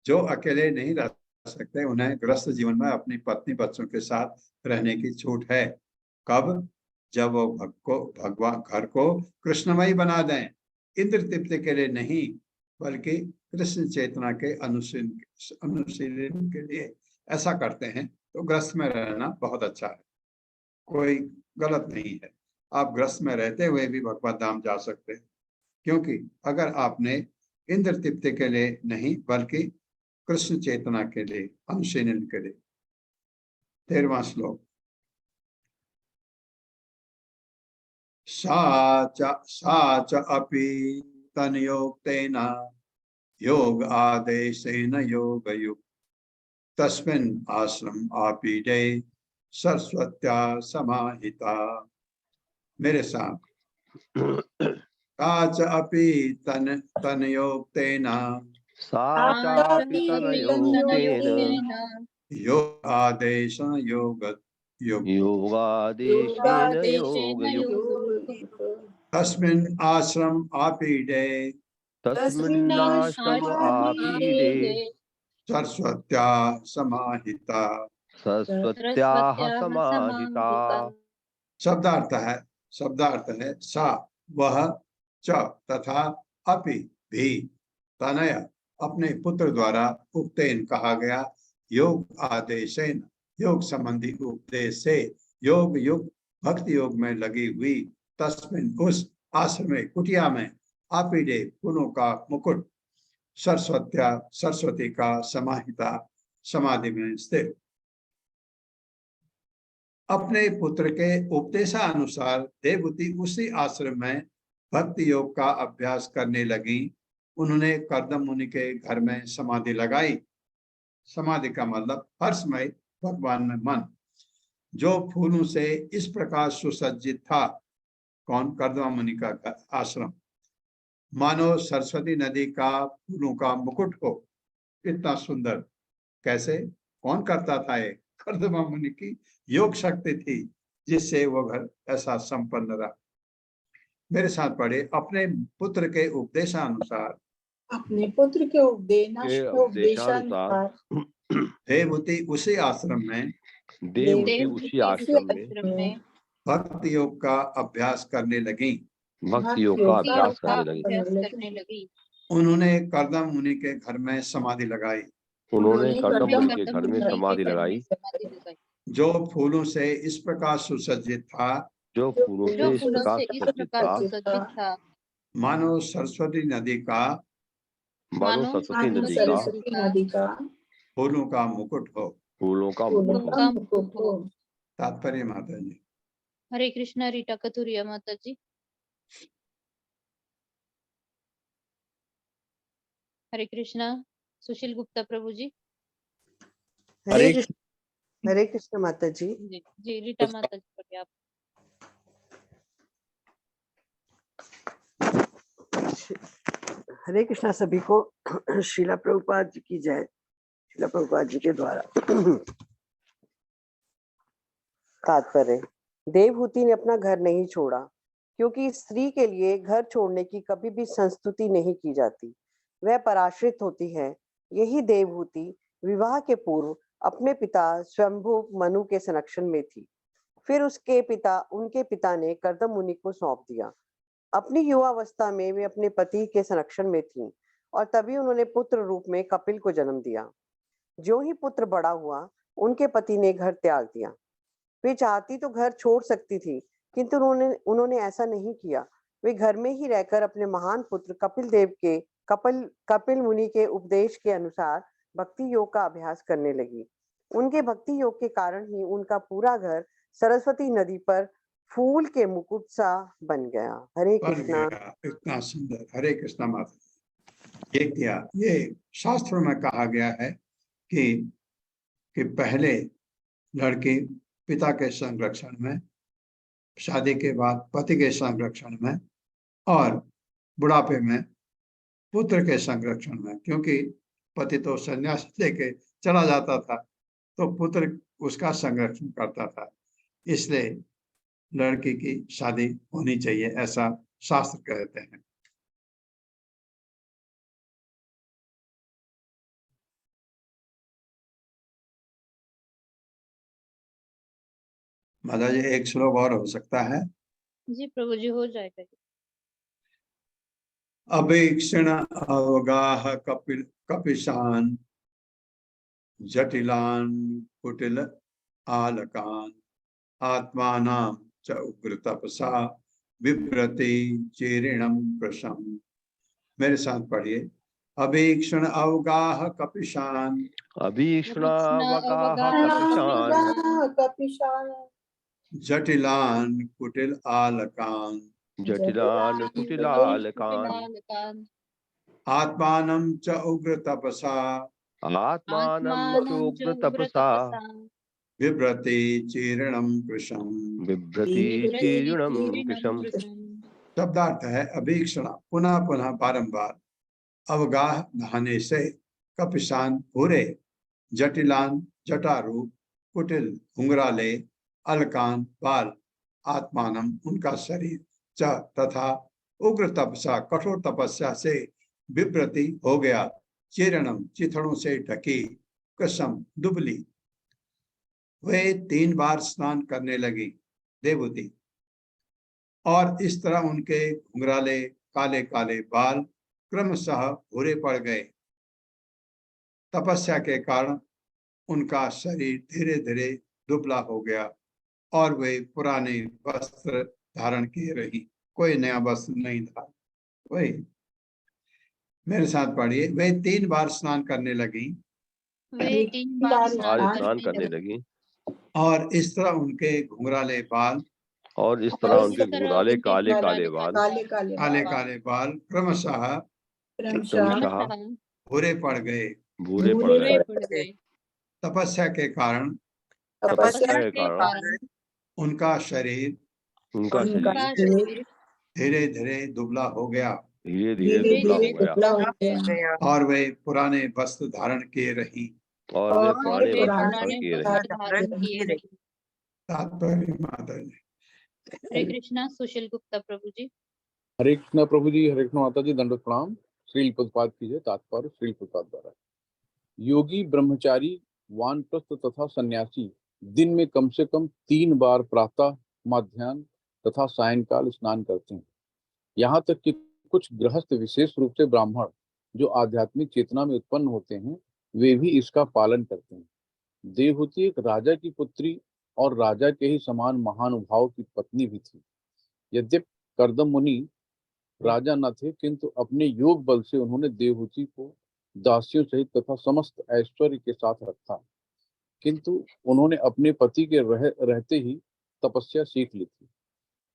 जो अकेले नहीं रह सकते उन्हें गृहस्थ जीवन में अपनी पत्नी बच्चों के साथ रहने की छूट है। कब? जब वो भगवान घर को कृष्णमयी बना दें, इंद्र तृप्ति के लिए नहीं बल्कि कृष्ण चेतना के अनुशीलन के लिए ऐसा करते हैं तो गृहस्थ में रहना बहुत अच्छा है, कोई गलत नहीं है। आप गृहस्थ में रहते हुए भी भगवत धाम जा सकते हैं, क्योंकि अगर आपने इंद्र तृप्ति के लिए नहीं बल्कि कृष्ण चेतना के लिए अनुशीलन के लिए। 13वां श्लोक। सा च अपि तनयोक्तेन योग आदेशेन योगयुक्त तस्मिन् आश्रम आपीडे सरस्वत्या समाहिता। मेरे साथ। सा च अपि तनयोक्तेन योग आदेशेन योगादेशेन तस्मिन् आश्रम आपीडे सरस्वत्या समाहिता। शब्दार्थ है सा वह, च तथा, अपि भी, तनय अपने पुत्र द्वारा उक्तेन कहा गया, योग आदेशेन योग संबंधी उपदेश से, योग युक्त भक्ति योग में लगी हुई, तस्मिन उस आश्रम में कुटिया में, आपीडे पुनों का मुकुट, सरस्वत्या सरस्वती का समाहिता समाधि में स्थित। अपने पुत्र के उपदेशानुसार देवहूति उसी आश्रम में भक्ति योग का अभ्यास करने लगी। उन्होंने कर्दम मुनि के घर में समाधि लगाई। समाधि का मतलब हर्षमय भगवान में मन, जो फूलों से इस प्रकार सुसज्जित था। कौन? कर्दम मुनि का आश्रम। मानो सरस्वती नदी का फूलों का मुकुट हो, इतना सुंदर। कैसे? कौन करता था ये? कर्दम मुनि की योग शक्ति थी, जिससे वो घर ऐसा संपन्न रहा। मेरे साथ पढ़े। अपने पुत्र के उपदेशानुसार, अपने पुत्र के उपदेशानुसार देवहूति उसी आश्रम में भक्ति योग का अभ्यास करने लगी। उन्होंने कर्दम मुनि के घर में समाधि लगाई। जो फूलों से इस प्रकार सुसज्जित था, मानो सरस्वती नदी का फूलों का मुकुट हो। तात्पर्य माता जी। हरे कृष्णा। रीटा कथुरिया माता जी। हरे कृष्णा। सुशील गुप्ता प्रभु जी। हरे कृष्ण माता जी। जी रीटा माता जी पढ़िए आप। हरे कृष्णा सभी को। शीला प्रभुपाद जी की जय। शीला प्रभुपाद जी के द्वारा तात्पर्य। देवहूति ने अपना घर नहीं छोड़ा, क्योंकि स्त्री के लिए घर छोड़ने की कभी भी संस्तुति नहीं की जाती, वह पराश्रित होती है। यही देवहूति विवाह के पूर्व अपने पिता स्वयंभू मनु के संरक्षण में थी। फिर उनके पिता ने कर्दम मुनि को सौंप दिया। अपनी युवावस्था में वे अपने पति के संरक्षण में थीं, और तभी उन्होंने पुत्र रूप में कपिल को जन्म दिया। जो ही पुत्र बड़ा हुआ, उनके पति ने घर त्याग दिया। वे चाहती तो घर छोड़ सकती थी, किंतु उन्होंने ऐसा नहीं किया। वे घर में ही रहकर अपने महान पुत्र कपिल मुनि के उपदेश के अनुसार भक्ति योग का अभ्यास करने लगी। उनके भक्ति योग के कारण ही उनका पूरा घर सरस्वती नदी पर फूल के मुकुट सा बन गया। हरे कृष्णा। इतना सुंदर। हरे कृष्णा माता। ये क्या? ये शास्त्रों में कहा गया है कि पहले लड़की पिता के संरक्षण में शादी के बाद पति के संरक्षण में और बुढ़ापे में पुत्र के संरक्षण में, क्योंकि पति तो संन्यास लेके चला जाता था तो पुत्र उसका संरक्षण करता था, इसलिए लड़की की शादी होनी चाहिए, ऐसा शास्त्र कहते हैं। माता जी एक श्लोक और हो सकता है? जी प्रभु जी, हो जाएगा। अभीक्षण अवगाह कपिशान जटिलान कुटिल आलकान आत्मानां च उग्र तपसा बिभ्रति चीर्णम कृशम। मेरे साथ पढ़िए। अभीक्षण अवगाह कपिशान अभीक्ष्णावगाह कपिशान कपिशान जटिलान कुटिल आलकान जटिलान कुटिलालकान आत्मानं च उग्र तपसा आत्मानं चोग्र तपसा बिभ्रति चीर्णम कृशम। बिभ्रति चीर्णम कृशम। शब्दार्थ है अभीक्षण पुनः पुनः बारंबार, अवगाह नहाने से, कपिशान भूरे, जटिलान जटारूप, कुटिल घुंघराले, अलकान बाल, आत्मानम उनका शरीर, च तथा उग्र तपसा कठोर तपस्या से, विप्रति हो गया, चीरणम चिथड़ों से ढकी, कृशम दुबली। वे 3 बार स्नान करने लगी देवहूति, और इस तरह उनके घुंघराले काले काले बाल क्रमशः भूरे पड़ गए। तपस्या के कारण उनका शरीर धीरे धीरे दुबला हो गया और वे पुराने वस्त्र धारण किए रही, कोई नया वस्त्र नहीं था। वही मेरे साथ पढ़िए। वे 3 बार स्नान करने लगी, वे 3 बार स्नान करने लगी, और इस तरह उनके घुंघराले बाल, और इस तरह उनके घुंघराले काले काले बाल, काले काले बाल क्रमशः भूरे पड़ गए। भूरे पड़ गए। तपस्या के कारण उनका शरीर धीरे धीरे दुबला हो गया, धीरे धीरे दुबला हो गया, और वे पुराने वस्त्र धारण किए रही, और वे पुराने वस्त्र धारण किए रही। तात्पर्य माता जी। हरे कृष्णा। सुशील गुप्ता प्रभु जी। हरे कृष्णा प्रभु जी, हरे कृष्णा माता जी, दंडवत प्रणाम। श्रील प्रभुपाद की जय। तात्पर्य श्रील प्रभुपाद द्वारा। योगी ब्रह्मचारी वानप्रस्थ तथा सन्यासी दिन में कम से कम 3 बार प्रातः, मध्याह्न तथा सायंकाल स्नान करते हैं। यहाँ तक कि कुछ गृहस्थ, विशेष रूप से ब्राह्मण जो आध्यात्मिक चेतना में उत्पन्न होते हैं, वे भी इसका पालन करते हैं। देवहूति एक राजा की पुत्री और राजा के ही समान महानुभाव की पत्नी भी थी। यद्यपि कर्दम मुनि राजा न थे, किंतु अपने योग बल से उन्होंने देवहूति को दासियों सहित तथा समस्त ऐश्वर्य के साथ रखा, किंतु उन्होंने अपने पति के रहते ही तपस्या सीख ली थी,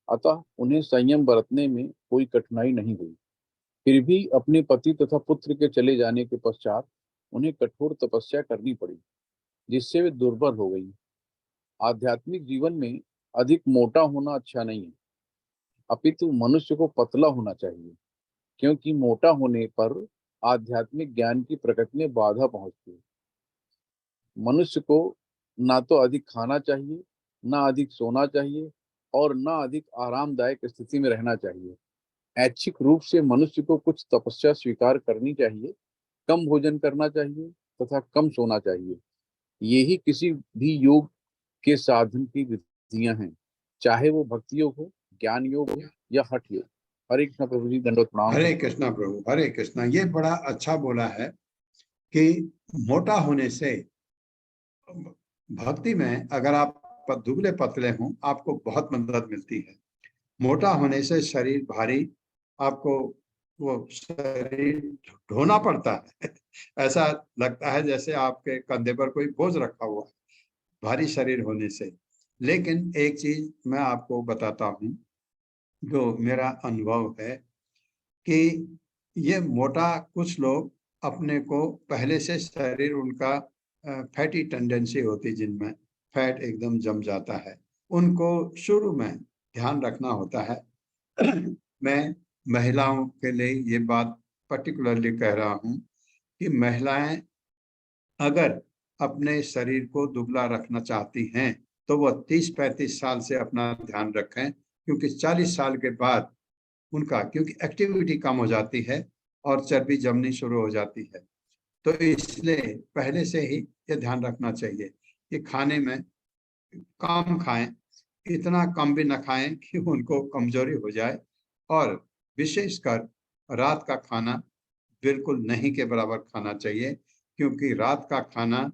अतः उन्हें संयम बरतने में कोई कठिनाई नहीं हुई। फिर भी अपने पति तथा पुत्र के चले जाने के पश्चात उन्हें कठोर तपस्या करनी पड़ी, जिससे वे दुर्बल हो गई। आध्यात्मिक जीवन में अधिक मोटा होना अच्छा नहीं है, अपितु मनुष्य को पतला होना चाहिए, क्योंकि मोटा होने पर आध्यात्मिक ज्ञान की प्रगति में बाधा पहुंचती है। मनुष्य को ना तो अधिक खाना चाहिए, ना अधिक सोना चाहिए, और ना अधिक आरामदायक स्थिति में रहना चाहिए। ऐच्छिक रूप से मनुष्य को कुछ तपस्या स्वीकार करनी चाहिए, कम भोजन करना चाहिए तथा कम सोना चाहिए। यही किसी भी योग के साधन की विधियां हैं, चाहे वो भक्ति योग हो, ज्ञान योग हो या हठ योग। हरे कृष्णा प्रभु जी, दंडवत प्रणाम। हरे कृष्णा प्रभु, हरे कृष्णा। ये बड़ा अच्छा बोला है कि मोटा होने से भक्ति में अगर आप दुबले पतले हों, आपको बहुत मदद मिलती है। मोटा होने से शरीर भारी, आपको वो शरीर ढोना पड़ता है ऐसा लगता है जैसे आपके कंधे पर कोई बोझ रखा हुआ है, भारी शरीर होने से। लेकिन एक चीज मैं आपको बताता हूँ, जो मेरा अनुभव है, कि ये मोटा कुछ लोग अपने को पहले से शरीर उनका फैटी टेंडेंसी होती, जिनमें फैट एकदम जम जाता है, उनको शुरू में ध्यान रखना होता है। मैं महिलाओं के लिए ये बात पर्टिकुलरली कह रहा हूँ कि महिलाएं अगर अपने शरीर को दुबला रखना चाहती हैं तो वो 30-35 साल से अपना ध्यान रखें, क्योंकि 40 साल के बाद उनका, क्योंकि एक्टिविटी कम हो जाती है और चर्बी जमनी शुरू हो जाती है, तो इसलिए पहले से ही ये ध्यान रखना चाहिए कि खाने में कम खाएं, इतना कम भी न खाएं कि उनको कमजोरी हो जाए, और विशेषकर रात का खाना बिल्कुल नहीं के बराबर खाना चाहिए, क्योंकि रात का खाना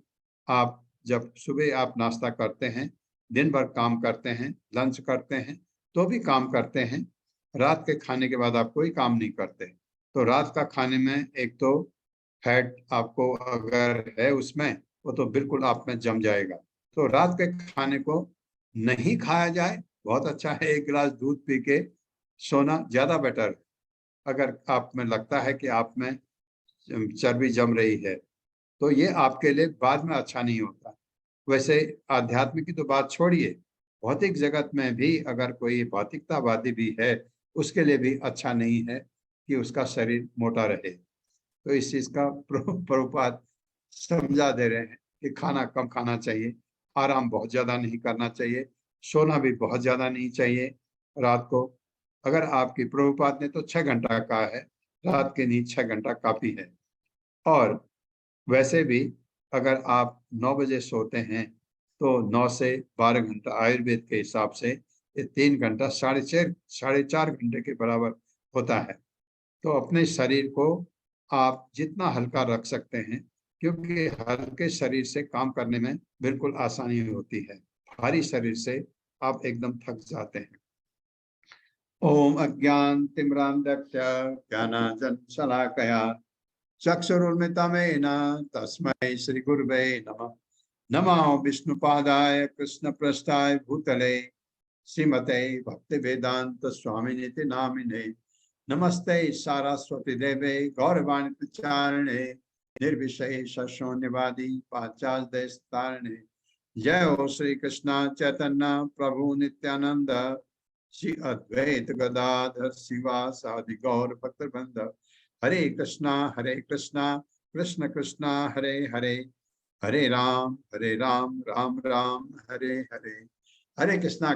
आप जब सुबह आप नाश्ता करते हैं, दिन भर काम करते हैं, लंच करते हैं, तो भी काम करते हैं, रात के खाने के बाद आप कोई काम नहीं करते। तो रात का खाने में एक तो फैट आपको अगर है उसमें, वो तो बिल्कुल आप में जम जाएगा। तो रात के खाने को नहीं खाया जाए, बहुत अच्छा है। 1 गिलास दूध पी के सोना ज्यादा बेटर है। अगर आप में लगता है कि आप में चर्बी जम रही है, तो ये आपके लिए बाद में अच्छा नहीं होता। वैसे आध्यात्म की तो बात छोड़िए, भौतिक जगत में भी अगर कोई भौतिकतावादी भी है, उसके लिए भी अच्छा नहीं है कि उसका शरीर मोटा रहे। तो इस चीज का प्रभुपाद समझा दे रहे हैं कि खाना कम खाना चाहिए, आराम बहुत ज्यादा नहीं करना चाहिए, सोना भी बहुत ज्यादा नहीं चाहिए रात को। अगर आपकी, प्रभुपाद ने तो 6 घंटा कहा है, रात की नींद 6 घंटा काफी है। और वैसे भी अगर आप 9 बजे सोते हैं तो 9 से 12 घंटा आयुर्वेद के हिसाब से ये 3 घंटा 4.5 घंटे के बराबर होता है। तो अपने शरीर को आप जितना हल्का रख सकते हैं, क्योंकि हल्के शरीर से काम करने में बिल्कुल आसानी होती है, भारी शरीर से आप एकदम थक जाते हैं। ओम अज्ञानतिमिरान्धस्य ज्ञानाञ्जनशलाकया चक्षुरुन्मिलितं तस्मै श्रीगुरुवे नमः। नमो विष्णुपादाय कृष्णप्रेष्ठाय भूतले श्रीमते भक्तिवेदांत स्वामिनिति नामिने। नमस्ते सारस्वती देवे गौरवाणी प्रचारिणे निर्विशेष शून्यवादी पाश्चात्य। जय हो श्री कृष्ण चैतन्य प्रभु नित्यानंद, श्री अद्वैत गदाधर शिवासादि गौर भक्तवृंद। हरे कृष्णा कृष्ण कृष्णा हरे हरे, हरे राम राम राम हरे हरे। हरे कृष्णा।